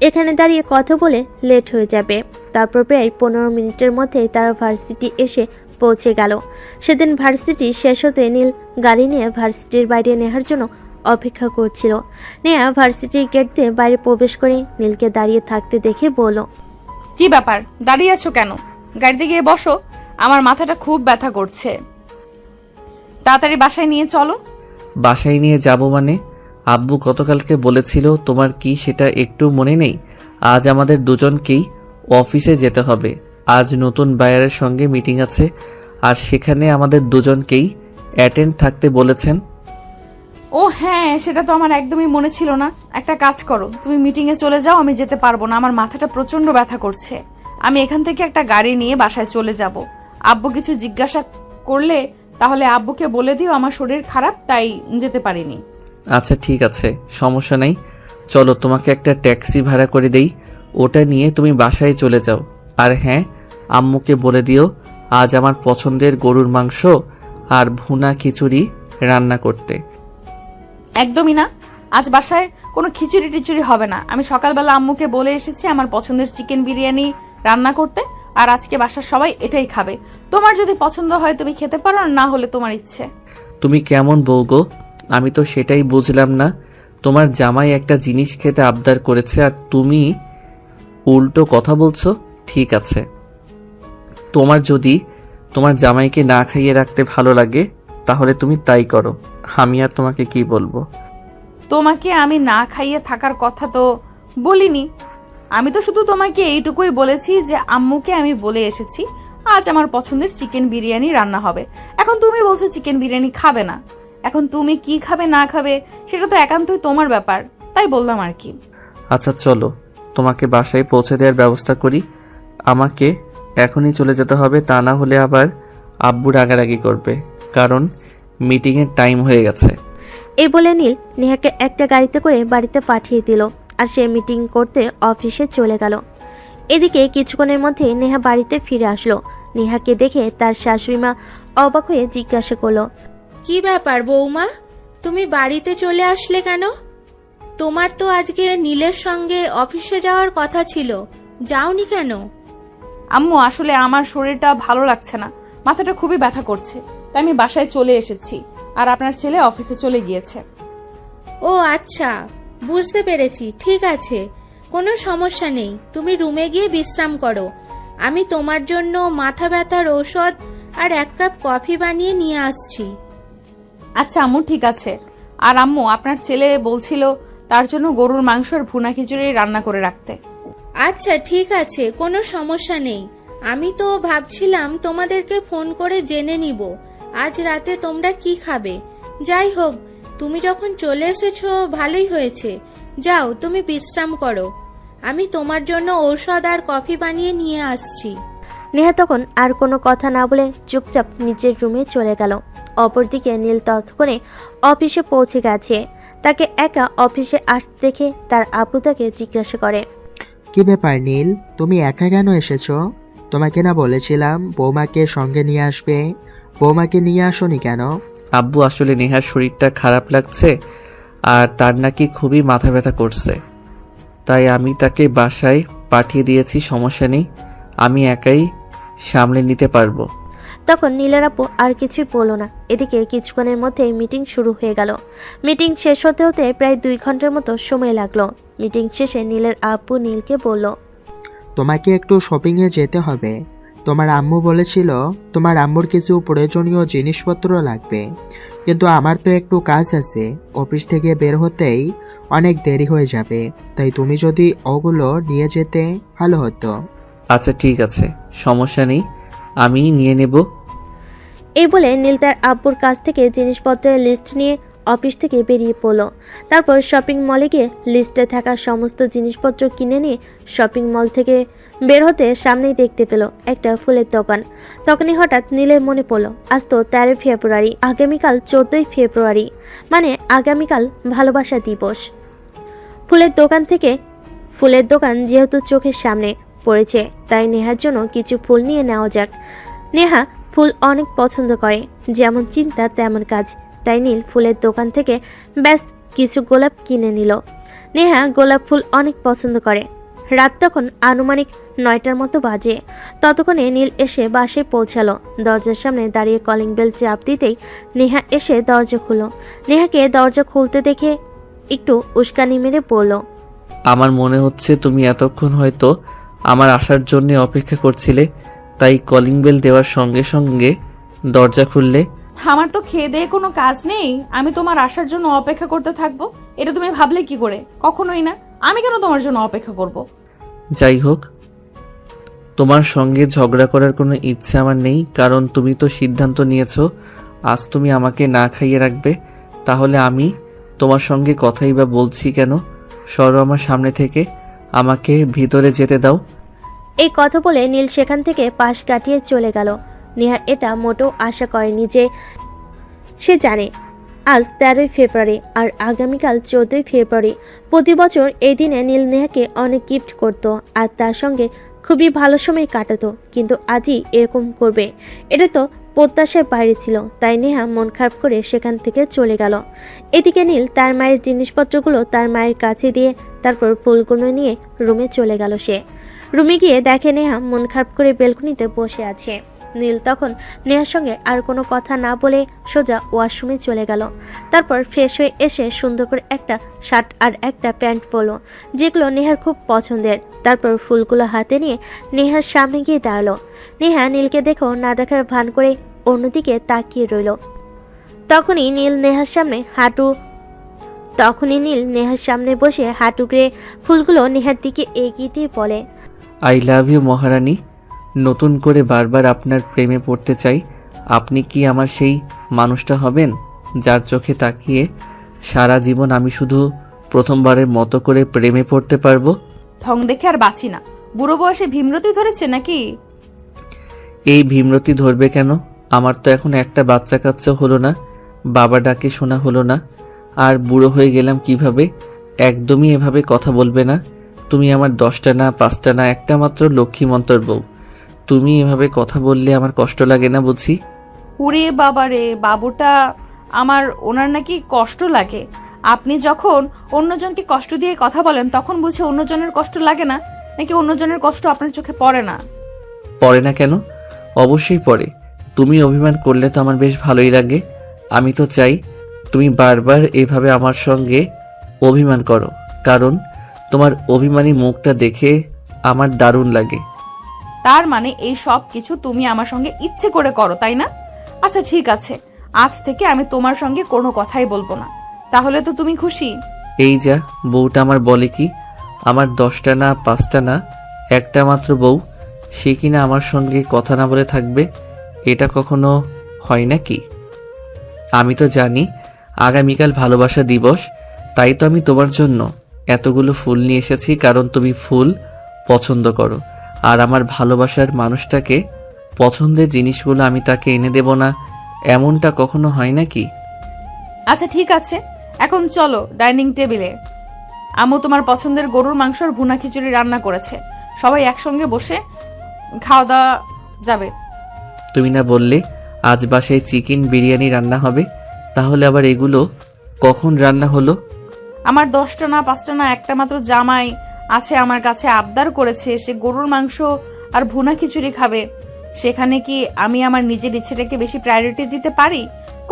এখানে দাঁড়িয়ে কথা বলে লেট হয়ে যাবে। তারপর প্রায় 15 মিনিটের মধ্যে তারা ভার্সিটি এসে পৌঁছে গেল। সেদিন ভার্সিটি শেষ হতে নীল গাড়ি নিয়ে ভার্সিটির বাইরে নেহার জন্য অপেক্ষা করছিল। নেহা ভার্সিটির গেট দিয়ে বাইরে প্রবেশ করে নীলকে দাঁড়িয়ে থাকতে দেখে বলল, কি ব্যাপার, দাঁড়িয়ে আছো কেন? গাড়িতে গিয়ে বসো, আমার মাথাটা খুব ব্যথা করছে। তাড়াতাড়ি বাসায় নিয়ে চলো। বাসায় নিয়ে যাব মানে? আব্বু গতকালকে বলেছিল তোমার কি সেটা একটু মনে নেই? আজ আমাদের দুজনকেই অফিসে যেতে হবে। আজ নতুন বায়ারের সঙ্গে মিটিং আছে আর সেখানে আমাদের দুজনকেই অ্যাটেন্ড থাকতে বলেছেন। ও হ্যাঁ, সেটা তো আমার একদমই মনে ছিল না। একটা কাজ করো, তুমি মিটিংয়ে চলে যাও, আমি যেতে পারবো না, আমার মাথাটা প্রচন্ড ব্যথা করছে। আমি এখান থেকে একটা গাড়ি নিয়ে বাসায় চলে যাব। আব্বু কিছু জিজ্ঞাসা করলে তাহলে আব্বুকে বলে দিও আমার শরীর খারাপ, তাই যেতে পারিনি। আচ্ছা ঠিক আছে, সমস্যা নাই। চলো তোমাকে একটা ট্যাক্সি ভাড়া করে দেই, ওটা নিয়ে তুমি বাসায় চলে যাও। আর হ্যাঁ, আম্মুকে বলে দিও আজ আমার পছন্দের গরুর মাংস আর ভুনা খিচুড়ি রান্না করতে। একদমই না, আজ বাসায় কোনো খিচুড়ি টিচুড়ি হবে না। আমি সকালবেলা আম্মুকে বলে এসেছি আমার পছন্দের চিকেন বিরিয়ানি রান্না করতে, আর আজকে বাসার সবাই এটাই খাবে। তোমার যদি পছন্দ হয় তুমি খেতে পারো, আর না হলে তোমার ইচ্ছে। তুমি কেমন বউ গো? আমি তো সেটাই বুঝলাম না। তোমার জামাই একটা জিনিস খেতে আবদার করেছে আর তুমি উল্টো কথা বলছো। ঠিক আছে, তোমার যদি তোমার জামাইকে না খাইয়ে রাখতে ভালো লাগে তাহলে তুমি তাই করো। আমি আর তোমাকে কি বলবো? তোমাকে আমি না খাইয়ে থাকার কথা তো বলিনি। আমি তো শুধু তোমাকে এইটুকুই বলেছি যে আম্মুকে আমি বলে এসেছি আজ আমার পছন্দের চিকেন বিরিয়ানি রান্না হবে। এখন তুমি বলছো চিকেন বিরিয়ানি খাবে না। এখন তুমি কি খাবে না খাবে সেটা তো একান্তই তোমার ব্যাপার, তাই বললাম আর কি। আচ্ছা চলো, তোমাকে বাসায় পৌঁছে দেওয়ার ব্যবস্থা করি। আমাকে এখনই চলে যেতে হবে, তা না হলে আবার আব্বু রাগারাগি করবে, কারণ মিটিংয়ের টাইম হয়ে গেছে। এই বলে নীল নেহাকে একটা গাড়িতে করে বাড়িতে পাঠিয়ে দিল আর সে মিটিং করতে অফিসে চলে গেল। এদিকে কিছুক্ষণের মধ্যে নেহা বাড়িতে ফিরে আসলো। নেহাকে দেখে তার শাশুড়িমা অবাক হয়ে জিজ্ঞাসা করলো, কি ব্যাপার বৌমা, তুমি বাড়িতে চলে আসলে কেন? তোমার তো আজকে নীলের সঙ্গে অফিসে যাওয়ার কথা ছিল, যাওনি কেন? আম্মু আসলে আমার শরীরটা ভালো লাগছে না, মাথাটা খুবই ব্যথা করছে, তাই আমি বাসায় চলে এসেছি আর আপনার ছেলে অফিসে চলে গিয়েছে। ও আচ্ছা, বুঝতে পেরেছি। ঠিক আছে, কোনো সমস্যা নেই, তুমি রুমে গিয়ে বিশ্রাম করো। আমি তোমার জন্য মাথা ব্যথার ঔষধ আর 1 কাপ কফি বানিয়ে নিয়ে আসছি। আচ্ছা আম্মু, ঠিক আছে। আর আম্মু, আপনার ছেলে বলছিল তার জন্য গরুর মাংস আর ভুনা খিচুড়ি রান্না করে রাখতে। আচ্ছা ঠিক আছে, কোনো সমস্যা নেই। আমি তো ভাবছিলাম তোমাদেরকে ফোন করে জেনে নিব আজ রাতে তোমরা কি খাবে। যাই হোক, তুমি যখন চলে এসেছো ভালোই হয়েছে। যাও, তুমি বিশ্রাম করো, আমি তোমার জন্য ঔষধ আর কফি বানিয়ে নিয়ে আসছি। নেহা তখন আর কোনো কথা না বলে চুপচাপ নিজের রুমে চলে গেল। অপরদিকে নীল তৎক্ষণে অফিসে পৌঁছে গেছে। তাকে একা অফিসে আসতে দেখে তার আব্বু তাকে জিজ্ঞাসা করে, কি ব্যাপার নীল, তুমি একা কেন এসেছো? তোমাকে না বলেছিলাম বৌমাকে সঙ্গে নিয়ে আসবে, বৌমাকে নিয়ে আসোনি কেন? আব্বু আসলে নেহার শরীরটা খারাপ লাগছে আর তার নাকি খুবই মাথা ব্যথা করছে, তাই আমি তাকে বাসায় পাঠিয়ে দিয়েছি। সমস্যা নেই, আমি একাই সামলে নিতে পারবো। তখন নীলের আপু আর কিছুই বলল না। এদিকে কিছুক্ষণের মধ্যেই মিটিং শুরু হয়ে গেল। মিটিং শেষ হতে হতে প্রায় 2 ঘন্টার মতো সময় লাগলো। মিটিং শেষে নীলের আব্বু নীলকে বলল, তোমাকে একটু শপিংয়ে যেতে হবে। তোমার আম্মু বলেছিল তোমার আম্মুর কিছু প্রয়োজনীয় জিনিসপত্র লাগবে, কিন্তু আমার তো একটু কাজ আছে, অফিস থেকে বের হতেই অনেক দেরি হয়ে যাবে, তাই তুমি যদি ওগুলো নিয়ে যেতে ভালো হতো। আচ্ছা ঠিক আছে, সমস্যা নেই, আমি নিয়ে নেব। এই বলে নীল তার আব্বুর কাছ থেকে জিনিসপত্রের লিস্ট নিয়ে অফিস থেকে বেরিয়ে পড়ল। তারপর শপিং মলে গিয়ে লিস্টে থাকা সমস্ত জিনিসপত্র কিনে নিয়ে শপিং মল থেকে বের হতে সামনেই দেখতে পেল একটা ফুলের দোকান। তখনই হঠাৎ নীলের মনে পড়ল আজ তো 13 ফেব্রুয়ারি, আগামীকাল 14 ফেব্রুয়ারি, মানে আগামীকাল ভালোবাসা দিবস। ফুলের দোকান যেহেতু চোখের সামনে পড়েছে, তাই নেহার জন্য কিছু ফুল নিয়ে নেওয়া যাক। নেহা ফুল অনেক পছন্দ করে, যেমন চিন্তা তেমন কাজ, তাই নীল ফুলের দোকান থেকে ব্যাস কিছু গোলাপ কিনে নিল। নেহা গোলাপ ফুল অনেক পছন্দ করে। রাত তখন আনুমানিক 9টার মতো বাজে। ততক্ষণে নীল এসে বাসায় পৌঁছালো। দরজার সামনে দাঁড়িয়ে কলিং বেল চাপ দিতেই নেহা এসে দরজা খুলল। নেহাকে দরজা খুলতে দেখে একটু উস্কানি মেরে বলল, আমার মনে হচ্ছে তুমি এতক্ষণ হয়তো আমার আসার জন্য অপেক্ষা করছিলে, তাই কলিং বেল দেওয়ার সঙ্গে সঙ্গে দরজা খুললে। আমার তো খেয়ে দেয়ে কোনো কাজ নেই, আমি তোমার আসার জন্য অপেক্ষা করতে থাকবো? এটা তুমি ভাবলে কি করে? কখনোই না। আমি কেন তোমার জন্য অপেক্ষা করব? যাই হোক, তোমার সঙ্গে ঝগড়া করার কোনো ইচ্ছে আমার নেই, কারণ তুমি তো সিদ্ধান্ত নিয়েছো আজ তুমি আমাকে না খাইয়ে রাখবে। তাহলে আমি তোমার সঙ্গে কথাই বা বলছি কেন? সরো আমার সামনে থেকে, আমাকে ভিতরে যেতে দাও। এই কথা বলে নীল সেখান থেকে পাশ কাটিয়ে চলে গেল। নেহা এটা মোটেও আশা করেনি যে সে জানে আজ 13 ফেব্রুয়ারি আর আগামীকাল 14 ফেব্রুয়ারি। প্রতি বছর এই দিনে নীল নেহাকে অনেক গিফট করত আর তার সঙ্গে খুবই ভালো সময় কাটাতো, কিন্তু আজই এরকম করবে এটা তো প্রত্যাশার বাইরে ছিল। তাই নেহা মন খারাপ করে সেখান থেকে চলে গেল। এদিকে নীল তার মায়ের জিনিসপত্রগুলো তার মায়ের কাছে দিয়ে তারপর ফুলগুলো নিয়ে রুমে চলে গেল। সে রুমে গিয়ে দেখে নেহা মন খারাপ করে বেলকনিতে বসে আছে। নীল তখন নেহার সঙ্গে আর কোনো কথা না বলে সোজা ওয়াশরুমে চলে গেল। তারপর ফ্রেশ হয়ে এসে সুন্দর করে একটা শার্ট আর একটা প্যান্ট পরলো, যেগুলো নেহার খুব পছন্দের। তারপর ফুলগুলো হাতে নিয়ে নেহার সামনে গিয়ে দাঁড়ালো। নেহা নীলকে দেখেও না দেখার ভান করে অন্যদিকে তাকিয়ে রইল। তখনই নীল নেহার সামনে বসে হাঁটু গেড়ে ফুলগুলো নেহার দিকে এগিয়ে দিয়ে বলে, আই লাভ ইউ মহারানী। নতুন করে বারবার আপনার প্রেমে পড়তে চাই। আপনি কি আমার সেই মানুষটা হবেন যার চোখে তাকিয়ে সারা জীবন আমি শুধু প্রথমবারের মতো করে প্রেমে পড়তে পারবো? ঢং দেখে আর বাঁচি না। বুড়ো বয়সে ভীমরতি ধরেছে নাকি? এই ভীমরতি ধরবে কেন? আমার তো এখন একটা বাচ্চা কাচ্চা হলো না, বাবা ডাকে শোনা হলো না, আর বুড়ো হয়ে গেলাম কিভাবে? একদমই এভাবে কথা বলবে না। তুমি আমার 10টা না 5টা না একটা মাত্র লক্ষ্মীমন্তর বউ। তুমি এভাবে কথা বললে আমার কষ্ট লাগে না বুঝি? উরে বাবারে, বাবুটা আমার, ওনার নাকি কষ্ট লাগে? আপনি যখন অন্যজনকে কষ্ট দিয়ে কথা বলেন তখন বুঝি অন্যজনের কষ্ট লাগে না, নাকি অন্যজনের কষ্ট আপনার চোখে পড়ে না? পড়ে না কেন? অবশ্যই পড়ে। তুমি অভিমান করলে তো আমার বেশ ভালোই লাগে। আমি তো চাই তুমি বারবার এভাবে আমার সঙ্গে অভিমান করো, কারণ তোমার অভিমানী মুখটা দেখে আমার দারুণ লাগে। তার মানে এই সব কিছু তুমি আমার সঙ্গে ইচ্ছে করে করো, তাই না? আচ্ছা ঠিক আছে, আজ থেকে আমি তোমার সঙ্গে কোনো কথাই বলবো না। তাহলে তো তুমি খুশি? এই যা বউটা আমার বলে কি আমার 10টা না 5টা না একটা মাত্র বউ, সে কিনা আমার সঙ্গে কথা না বলে থাকবে? এটা কখনো হয় নাকি? আমি তো জানি আগামীকাল ভালোবাসা দিবস, তাই তো আমি তোমার জন্য এতগুলো ফুল নিয়ে এসেছি, কারণ তুমি ফুল পছন্দ করো। আর আমার ভালোবাসার মানুষটাকে পছন্দের জিনিসগুলো আমি তাকে এনে দেব না, এমনটা কখনো হয় নাকি? আচ্ছা ঠিক আছে, এখন চলো ডাইনিং টেবিলে। আম্মু তোমার পছন্দের গরুর মাংস আর ভুনা খিচুড়ি রান্না করেছে, সবাই একসঙ্গে বসে খাওয়া দাওয়া যাবে। তুমি না বললে আজ বাসায় চিকেন বিরিয়ানি রান্না হবে? তাহলে আবার এগুলো কখন রান্না হলো? আমার 10টা না 5টা না একটা মাত্র জামাই আছে, আমার কাছে আবদার করেছে সে গরুর মাংস আর ভুনা খিচুড়ি খাবে। সেখানে কি আমি আমার নিজের ইচ্ছেটাকে বেশি প্রায়োরিটি দিতে পারি?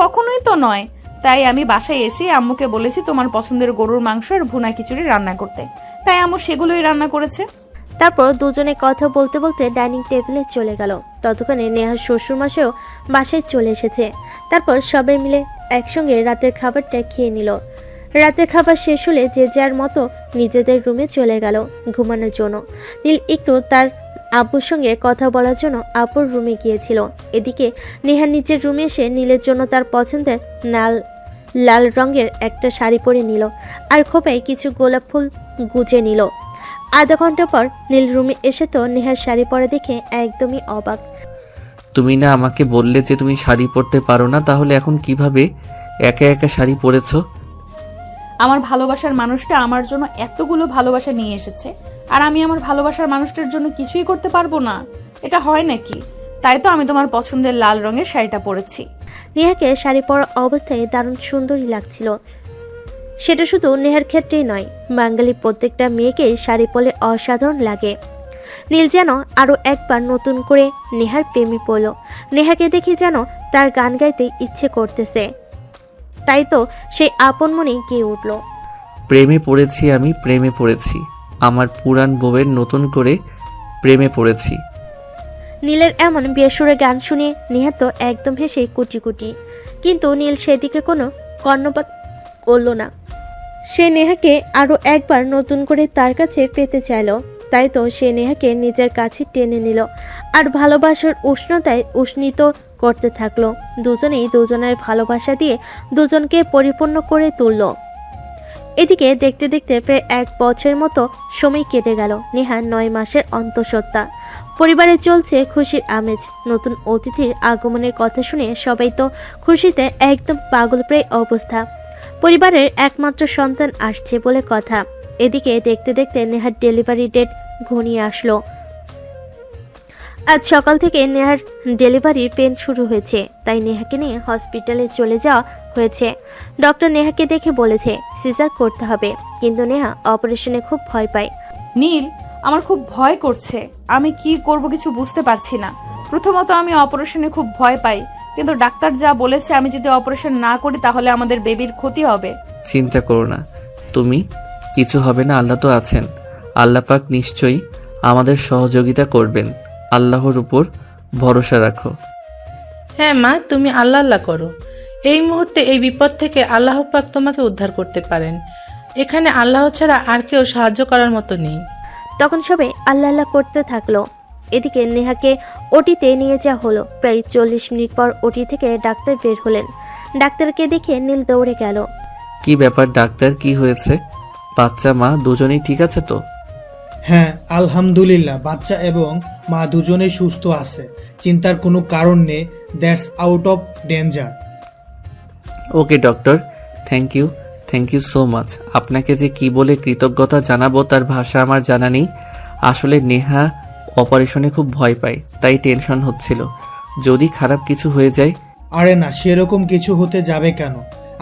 কখনোই তো নয়। তাই আমি বাসায় এসে আম্মুকে বলেছি তোমার পছন্দের গরুর মাংস আর ভুনা খিচুড়ি রান্না করতে, তাই আম্মু সেগুলোই রান্না করেছে। তারপর দুজনে কথা বলতে বলতে ডাইনিং টেবিলে চলে গেল। ততক্ষণে নেহার শ্বশুরমশাইও বাসায় চলে এসেছে। তারপর সবাই মিলে একসঙ্গে রাতের খাবারটা খেয়ে নিল। রাতের খাবার শেষ হলে যে যার মতো নিজেদের রুমে চলে গেল ঘুমানোর জন্য। নীল একটু তার আব্বুর সঙ্গে কথা বলার জন্য আপুর রুমে গিয়েছিল। এদিকে নেহা নিজের রুমে এসে নীলের জন্য তার পছন্দের লাল রঙের একটা শাড়ি পরে নিল, আর খোপায় কিছু গোলাপ ফুল গুজে নিল। আধা ঘন্টা পর নীল রুমে এসে তো নেহার শাড়ি পরা দেখে একদমই অবাক। তুমি না আমাকে বললে যে তুমি শাড়ি পরতে পারো না, তাহলে এখন কিভাবে একা একা শাড়ি পরেছো? আমার ভালোবাসার মানুষটা আমার জন্য এতগুলো ভালোবাসা নিয়ে এসেছে, আর আমি আমার ভালোবাসার মানুষটার জন্য কিছুই করতে পারবো না? এটা হয় নাকি? তাই তো আমি তোমার পছন্দের লাল রঙের শাড়িটা পরেছি। নেহাকে শাড়ি পরা অবস্থায় দারুণ সুন্দরী লাগছিল। সেটা শুধু নেহার ক্ষেত্রেই নয়, বাঙালি প্রত্যেকটা মেয়েকেই শাড়ি পরলে অসাধারণ লাগে। নীল যেন আরো একবার নতুন করে নেহার প্রেমে পড়ল। নেহাকে দেখে যেন তার গান গাইতে ইচ্ছে করতেছে। তাই তো সেই আপন মনে গিয়ে উঠল। প্রেমে পড়েছি, আমি প্রেমে পড়েছি। আমার পুরান বউয়ের নতুন করে প্রেমে পড়েছি। নীলের এমন বেসুরে গান শুনে নেহা তো একদম হেসে কুটি কুটি, কিন্তু নীল সেদিকে কোনো কর্ণপাত করল না। সে নেহাকে আরো একবার নতুন করে তার কাছে পেতে চাইল। তাই তো সে নেহাকে নিজের কাছে টেনে নিল আর ভালোবাসার উষ্ণতায় উষ্ণিত করতে থাকলো। দুজনেই দুজনের ভালোবাসা দিয়ে দুজনকে পরিপূর্ণ করে তুলল। এদিকে দেখতে দেখতে প্রায় 1 বছরের মতো সময় কেটে গেল। নেহা 9 মাসের অন্তঃসত্ত্বা। পরিবারে চলছে খুশির আমেজ। নতুন অতিথির আগমনের কথা শুনে সবাই তো খুশিতে একদম পাগল প্রায় অবস্থা। পরিবারের একমাত্র সন্তান আসছে বলে কথা। এদিকে দেখতে দেখতে নেহার ডেলিভারি ডেট ঘনিয়ে আসলো। আজ সকাল থেকে নেহার ডেলিভারির পেন শুরু হয়েছে, তাই নেহাকে নিয়ে হসপিটালে চলে যাওয়া হয়েছে। ডক্টর নেহাকে দেখে বলেছে সিজার করতে হবে, কিন্তু নেহা অপারেশনে খুব ভয় পায়। নীল, আমার খুব ভয় করছে, আমি কি করব কিছু বুঝতে পারছি না। প্রথমত আমি অপারেশনে খুব ভয় পাই, কিন্তু ডাক্তার যা বলেছে আমি যদি অপারেশন না করি তাহলে আমাদের বেবির ক্ষতি হবে। চিন্তা করো না তুমি, কিছু হবে না, আল্লাহ তো আছেন। আল্লাহ পাক নিশ্চয়ই আমাদের সহযোগিতা করবেন। আল্লাহর উপর ভরসা রাখো। হ্যাঁ মা, তুমি আল্লাহ আল্লাহ করো। এই মুহূর্তে এই বিপদ থেকে আল্লাহ পাক তোমাকে উদ্ধার করতে পারেন। এখানে আল্লাহ ছাড়া আর কেউ সাহায্য করার মতো নেই। তখন সবাই আল্লাহ আল্লাহ করতে থাকলো। এদিকে নেহাকে ওটিতে নিয়ে যাওয়া হলো। প্রায় 40 মিনিট পর ওটি থেকে ডাক্তার বের হলেন। ডাক্তারকে দেখে নীল দৌড়ে গেল। কি ব্যাপার ডাক্তার, কি হয়েছে? বাচ্চা মা দুজনেই ঠিক আছে তো? হ্যাঁ আলহামদুলিল্লাহ, বাচ্চা এবং মা দুজনেই সুস্থ আছে। চিন্তার কোনো কারণ নেই। That's out of danger. Okay doctor, thank you so much. আপনাকে যে কি বলে কৃতজ্ঞতা জানাবো তার ভাষা আমার জানা নেই। আসলে নেহা অপারেশনে খুব ভয় পায়, তাই টেনশন হচ্ছিল যদি খারাপ কিছু হয়ে যায়। আরে না, সেরকম কিছু হতে যাবে কেন?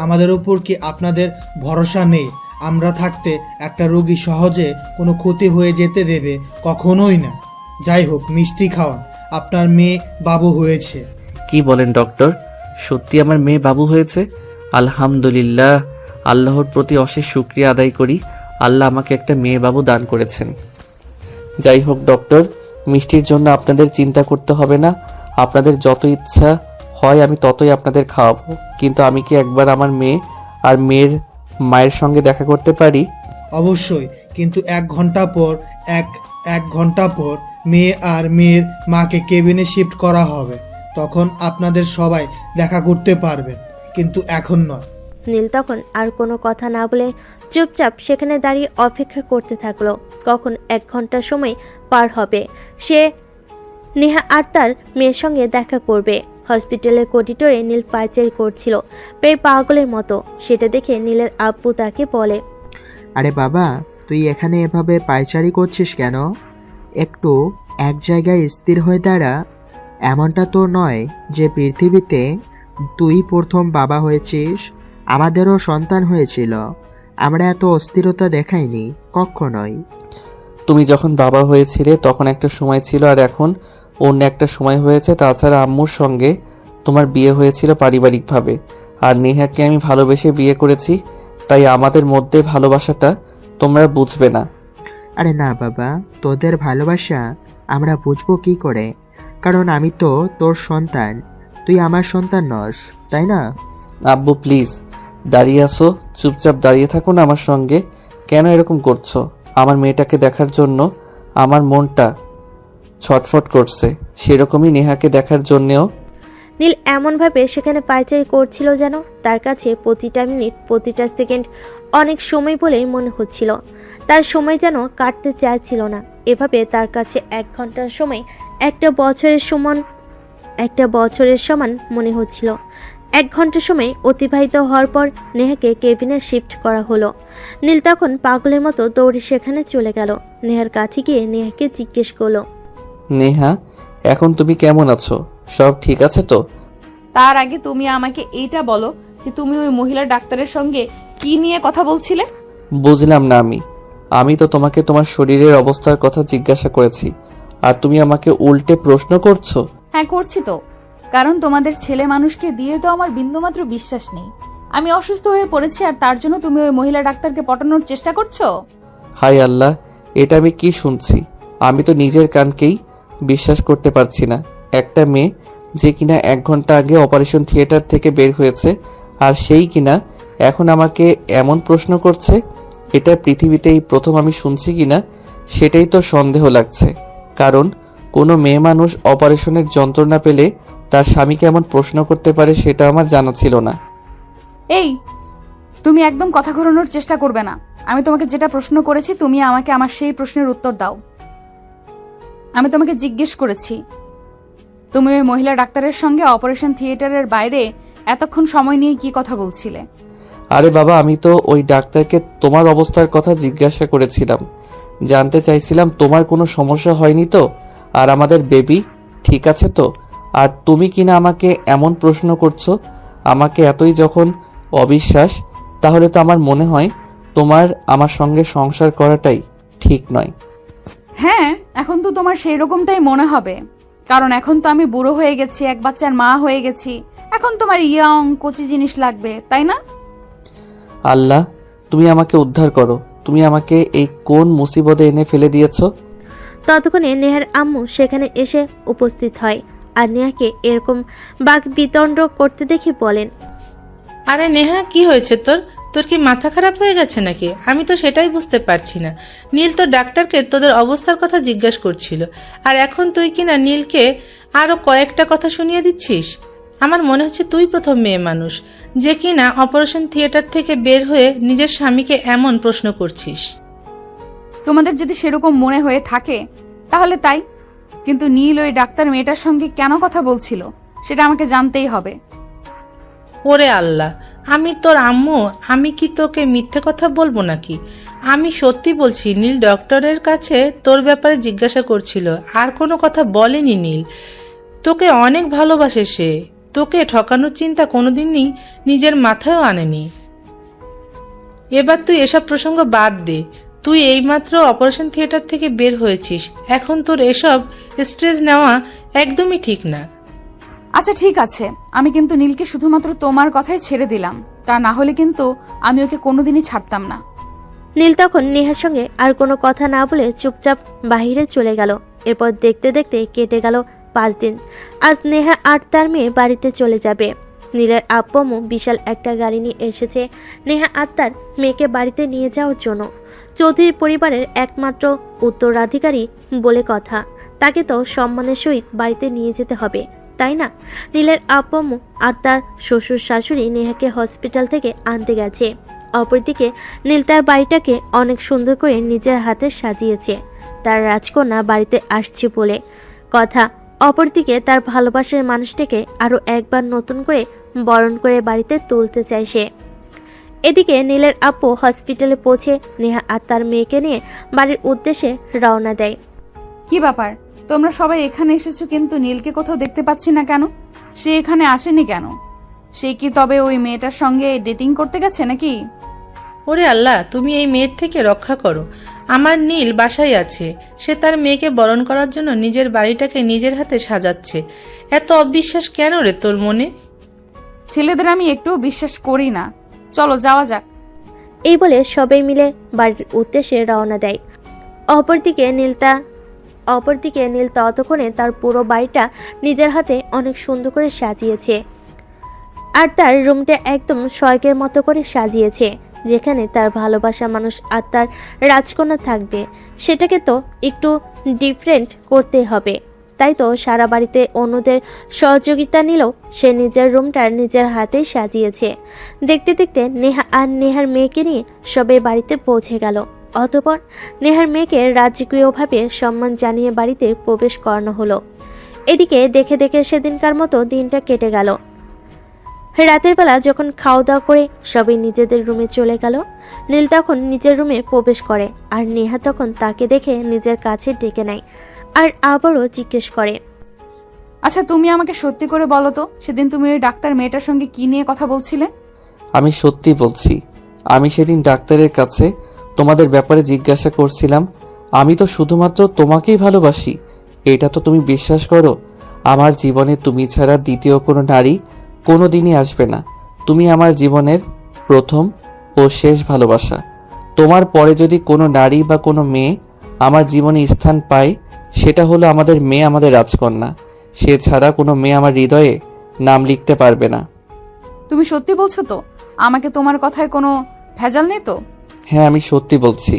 আমাদের উপর কি আপনাদের ভরসা নেই? আমরা থাকতে একটা রোগী সহজে কোনো ক্ষতি হয়ে যেতে দেবে কখনোই না। যাই হোক, মিষ্টি খাওয়ান, আপনার মেয়ে বাবু হয়েছে। কি বলেন ডক্টর, সত্যি আমার মেয়ে বাবু হয়েছে? আলহামদুলিল্লাহ, আল্লাহর প্রতি অশেষ শুকরিয়া আদায় করি। আল্লাহ আমাকে একটা মেয়ে বাবু দান করেছেন। যাই হোক ডক্টর, মিষ্টির জন্য আপনাদের চিন্তা করতে হবে না। আপনাদের যত ইচ্ছা হয় আমি ততই আপনাদের খাওয়াবো। কিন্তু আমি কি একবার আমার মেয়ে আর মেয়ের মায়ের সঙ্গে দেখা করতে পারি? অবশ্যই, কিন্তু এক ঘন্টা পর মেয়ে আর মেয়ের মাকে কেবিনে শিফট করা হবে। তখন আপনাদের সবাই দেখা করতে পারবেন, কিন্তু এখন নয়। নীল তখন আর কোনো কথা না বলে চুপচাপ সেখানে দাঁড়িয়ে অপেক্ষা করতে থাকলো কখন 1 ঘন্টা সময় পার হবে, সে নেহা আর তার মেয়ের সঙ্গে দেখা করবে। হসপিটালের করিডোরে নীল পায়চারি করছিল প্রায় পাগলের মতো। সেটা দেখে নীলের আব্বু তাকে বলে, আরে বাবা, তুই এখানে এভাবে পায়চারি করছিস কেন? একটু এক জায়গায় স্থির হয়ে দাঁড়া। এমনটা তো নয় যে পৃথিবীতে তুই প্রথম বাবা হয়েছিস, আমাদেরও সন্তান হয়েছিল। আমরা এত অস্থিরতা দেখাইনি কখনোই। তুমি যখন বাবা হয়েছিলে তখন একটা সময় ছিল, আর এখন অন্য একটা সময় হয়েছে। তাছাড়া আম্মুর সঙ্গে তোমার বিয়ে হয়েছিল পারিবারিকভাবে, আর নেহাকে আমি ভালোবেসে বিয়ে করেছি। তাই আমাদের মধ্যে ভালোবাসাটা তোমরা বুঝবে না। আরে না বাবা, তোদের ভালোবাসা আমরা বুঝবো কি করে? কারণ আমি তো তোর সন্তান, তুই আমার সন্তান নস, তাই না? আব্বু প্লিজ দাঁড়িয়ে আসো, চুপচাপ দাঁড়িয়ে থাকো না আমার সঙ্গে। কেন এরকম করছো? আমার মেয়েটাকে দেখার জন্য আমার মনটা ছটফট করছে, সেরকমই নেহাকে দেখার জন্যেও। নীল এমনভাবে সেখানে পায়চারি করছিল যেন তার কাছে প্রতিটা মিনিট প্রতিটা সেকেন্ড অনেক সময় বলেই মনে হচ্ছিল। তার সময় যেন কাটতে চাইছিল না। এভাবে তার কাছে 1 ঘন্টার সময় একটা বছরের সমান মনে হচ্ছিল। 1 ঘন্টা সময় অতিবাহিত হওয়ার পর নেহাকে কেবিনে শিফট করা হলো। নীল তখন পাগলের মতো দৌড়ে সেখানে চলে গেল। নেহার কাছে গিয়ে নেহাকে জিজ্ঞেস করলো, নেহা, এখন তুমি কেমন আছো? সব ঠিক আছে তো? তার আগে তুমি আমাকে এইটা বলো যে তুমি ওই মহিলা ডাক্তারের সঙ্গে কি নিয়ে কথা বলছিলে? বুঝলাম না। আমি তো তোমাকে তোমার শরীরের অবস্থার কথা জিজ্ঞাসা করেছি, আর তুমি আমাকে উল্টে প্রশ্ন করছো। হ্যাঁ করছি তো, কারণ তোমাদের ছেলে মানুষকে দিয়ে তো আমার বিন্দুমাত্র বিশ্বাস নেই। আমি অসুস্থ হয়ে পড়েছি আর তার জন্য তুমি ওই মহিলা ডাক্তারকে পটানোর চেষ্টা করছো। হায় আল্লাহ, এটা আমি কি শুনছি? আমি তো নিজের কানকেই বিশ্বাস করতে পারছি না। একটা মেয়ে যে কিনা 1 ঘন্টা আগে অপারেশন থিয়েটার থেকে বের হয়েছে, আর সেই কিনা এখন আমাকে এমন প্রশ্ন করছে। এটা পৃথিবীতেই প্রথম আমি শুনছি কিনা সেটাই তো সন্দেহ লাগছে। কারণ কোনো মেয়ে মানুষ অপারেশনের যন্ত্রণা পেলে তার স্বামীকে এমন প্রশ্ন করতে পারে সেটা আমার জানা ছিল না। এই, তুমি একদম কথা ঘোরানোর চেষ্টা করবে না। আমি তোমাকে যেটা প্রশ্ন করেছি তুমি আমাকে আমার সেই প্রশ্নের উত্তর দাও। আমি তোমাকে জিজ্ঞেস করেছি তুমি ওই মহিলা ডাক্তারের সঙ্গে অপারেশন থিয়েটারের বাইরে এতক্ষণ সময় নিয়ে কি কথা বলছিলে? আরে বাবা, আমি তো ওই ডাক্তারকে তোমার অবস্থার কথা জিজ্ঞাসা করেছিলাম। জানতে চাইছিলাম তোমার কোনো সমস্যা হয়নি তো, আর আমাদের বেবি ঠিক আছে তো। আর তুমি কিনা আমাকে এমন প্রশ্ন করছো। আমাকে এতই যখন অবিশ্বাস, তাহলে তো আমার মনে হয় তোমার আমার সঙ্গে সংসার করাটাই ঠিক নয়। হ্যাঁ, এখন তো তোমার সেই রকমটাই মনে হবে। কারণ এখন তো আমি বুড়ো হয়ে গেছি, এক বাচ্চার মা হয়ে গেছি। এখন তোমার ইয়ং কচি জিনিস লাগবে, তাই না? আল্লাহ, তুমি আমাকে উদ্ধার করো। তুমি আমাকে এই কোন মুসিবতে এনে ফেলে দিয়েছো? ততক্ষণে নেহার আম্মু সেখানে এসে উপস্থিত হয় আর নেহাকে এরকম বাক বিতণ্ড করতে দেখে বলেন, আরে নেহা, কি হয়েছে তোর? তোর কি মাথা খারাপ হয়ে গেছে নাকি? আমি তো সেটাই বুঝতে পারছি না। নীল তো ডাক্তারকে তোদের অবস্থার কথা জিজ্ঞাসা করছিল, আর এখন তুই কিনা নীলকে আরো কয়েকটা কথা শুনিয়ে দিচ্ছিস। আমার মনে হচ্ছে তুই প্রথম মেয়ে মানুষ যে কিনা অপারেশন থিয়েটার থেকে বের হয়ে নিজের স্বামীকে এমন প্রশ্ন করছিস। তোমাদের যদি সেরকম মনে হয়ে থাকে তাহলে তাই, কিন্তু নীল ওই ডাক্তার মেয়েটার সঙ্গে কেন কথা বলছিল সেটা আমাকে জানতেই হবে। ওরে আল্লাহ, আমি তোর আম্মু, আমি কি তোকে মিথ্যে কথা বলবো নাকি? আমি সত্যি বলছি, নীল ডক্টরের কাছে তোর ব্যাপারে জিজ্ঞাসা করছিল, আর কোনো কথা বলেনি নীল। তোকে অনেক ভালোবাসে সে, তোকে ঠকানোর চিন্তা কোনোদিনই নিজের মাথায়ও আনেনি। এবার তুই এসব প্রসঙ্গ বাদ দে। তুই এইমাত্র অপারেশন থিয়েটার থেকে বের হয়েছিস, এখন তোর এসব স্ট্রেস নেওয়া একদমই ঠিক না। আচ্ছা ঠিক আছে, আমি কিন্তু নীলকে শুধুমাত্র তোমার কথাই ছেড়ে দিলাম, তা না হলে কিন্তু আমি ওকে কোনোদিনই ছাড়তাম না। নীল তখন নেহার সঙ্গে আর কোনো কথা না বলে চুপচাপ বাহিরে চলে গেল। এরপর দেখতে দেখতে কেটে গেল 5 দিন। আজ নেহা আর তার মেয়ে বাড়িতে চলে যাবে। নীলের আব্বু আম্মু বিশাল একটা গাড়ি নিয়ে এসেছে নেহা আর তার মেয়েকে বাড়িতে নিয়ে যাওয়ার জন্য। চৌধুরী পরিবারের একমাত্র উত্তরাধিকারী বলে কথা, তাকে তো সম্মানের সহিত বাড়িতে নিয়ে যেতে হবে, তাই না? নীলের আব্বু আম্মু আর তার শ্বশুর শাশুড়ি নেহাকে হসপিটাল থেকে আনতে গেছে। অপরদিকে নীল তার বাড়িটাকে অনেক সুন্দর করে নিজের হাতে সাজিয়েছে, তার রাজকন্যা বাড়িতে আসছে বলে কথা। অপরদিকে তার ভালোবাসার মানুষটাকে আরও একবার নতুন করে বরণ করে বাড়িতে তুলতে চায় সে। এদিকে নীলের আপু হসপিটালে পৌঁছে নেহা আর তার মেয়েকে নিয়ে বাড়ির উদ্দেশ্যে রওনা দেয়। কি ব্যাপার, তোমরা সবাই এখানে এসেছো কিন্তু নীলকে কোথাও দেখতে পাচ্ছি না কেন? সে এখানে আসেনি কেন? সে কি তবে ওই মেয়েটার সঙ্গে ডেটিং করতে গেছে নাকি? ওরে আল্লাহ, তুমি এই মেয়ের থেকে রক্ষা করো। আমার নীল বাসায় আছে, সে তার মেয়েকে বরণ করার জন্য নিজের বাড়িটাকে নিজের হাতে সাজাচ্ছে। এত অবিশ্বাস কেন রে তোর মনে? ছেলেদের আমি একটুও বিশ্বাস করি না, চলো যাওয়া যাক। এই বলে সবাই মিলে বাড়ির উদ্দেশ্যে রওনা দেয়। অপরদিকে নীল ততক্ষণে তার পুরো বাড়িটা নিজের হাতে অনেক সুন্দর করে সাজিয়েছে, আর তার রুমটা একদম স্বর্গের মতো করে সাজিয়েছে, যেখানে তার ভালোবাসা মানুষ আর তার রাজকন্যা থাকবে। সেটাকে তো একটু ডিফারেন্ট করতে হবে, তাই তো সারা বাড়িতে অন্যদের সহযোগিতা নিলেও সে নিজের রুমটা নিজের হাতেই সাজিয়েছে। দেখতে দেখতে নেহা আর নেহার মেয়েকে নিয়ে সবে বাড়িতে পৌঁছে গেল। অতঃপর নেহার মেয়েকে রাজকীয়ভাবে সম্মান জানিয়ে বাড়িতে প্রবেশ করানো হলো। এদিকে দেখে দেখে সেদিনকার মতো দিনটা কেটে গেল। রাতের বেলা যখন খাওয়া দাওয়া করে সবাই নিজেদের রুমে চলে গেল, নীল তখন নিজের রুমে প্রবেশ করে আর নেহা তখন তাকে দেখে নিজের কাছে ডেকে নেয় আর আবারও জিজ্ঞেস করে, আচ্ছা তুমি আমাকে সত্যি করে বলো তো, সেদিন তুমি ওই ডাক্তার মেয়েটার সঙ্গে কি নিয়ে কথা বলছিলে? আমি সত্যি বলছি, আমি সেদিন ডাক্তারের কাছে তোমাদের ব্যাপারে জিজ্ঞাসা করছিলাম। আমি তো শুধুমাত্র তোমাকেই ভালোবাসি, এটা তো তুমি বিশ্বাস করো। আমার জীবনে তুমি ছাড়া দ্বিতীয় কোনো নারী কোনো দিনই আসবে না। তুমি আমার জীবনের প্রথম ও শেষ ভালোবাসা। তোমার পরে যদি কোনো নারী বা কোনো মেয়ে আমার জীবনে স্থান পায়, সেটা হলো আমাদের মেয়ে, আমাদের রাজকন্যা। সে ছাড়া কোনো মেয়ে আমার হৃদয়ে নাম লিখতে পারবে না। তুমি সত্যি বলছো তো? আমাকে তোমার কথায় কোনো ভেজাল নেই তো? হ্যাঁ, আমি সত্যি বলছি।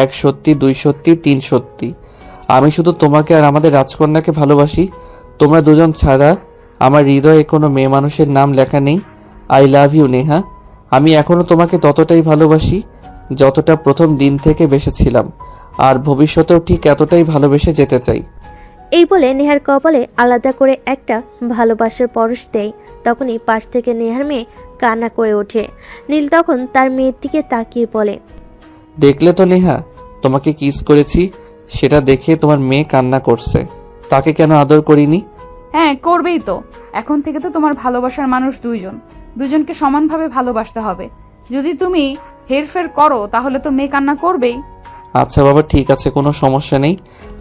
1 সত্যি, 2 সত্যি, 3 সত্যি। আমি শুধু তোমাকে আর আমাদের রাজকন্যাকে ভালোবাসি। তোমরা দুজন ছাড়া আমার হৃদয়ে কোনো মেয়ে মানুষের নাম লেখা নেই। I love you Neha. আমি এখনও তোমাকে ততটাই ভালোবাসি যতটা প্রথম দিন থেকে বেসেছিলাম, আর ভবিষ্যতেও ঠিক এতটাই ভালোবেসে যেতে চাই। এই বলে নেহার কপালে আলাদা করে একটা ভালোবাসার পরশ দেয়। তখনই পাশ থেকে নেহার মেয়ে কান্না করে ওঠে। নীল তখন তার মেয়ের দিকে তাকিয়ে বলে, দেখলে তো নেহা, তোমাকে কিস করেছি, সেটা দেখে তোমার মেয়ে কান্না করছে। তাকে কেন আদর করিনি? হ্যাঁ করবেই তো, এখন থেকে তো তোমার ভালোবাসার মানুষ দুজনকে সমানভাবে ভালোবাসতে হবে। যদি তুমি হেরফের করো তাহলে তো মেয়ে কান্না করবেই। আচ্ছা বাবা, ঠিক আছে, কোনো সমস্যা নেই।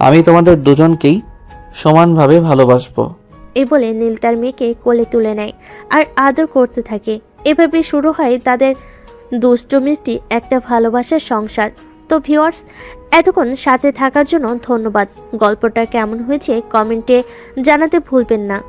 আমি তোমাদের দুজনকেই সমানভাবে ভালোবাসবো। এই বলে নীল তার মেয়েকে কোলে তুলে নেয় আর আদর করতে থাকে। এভাবে শুরু হয় তাদের দুষ্টু মিষ্টি একটা ভালোবাসার সংসার। তো ভিউয়ার্স, এতক্ষণ সাথে থাকার জন্য ধন্যবাদ। গল্পটা কেমন হয়েছে কমেন্টে জানাতে ভুলবেন না।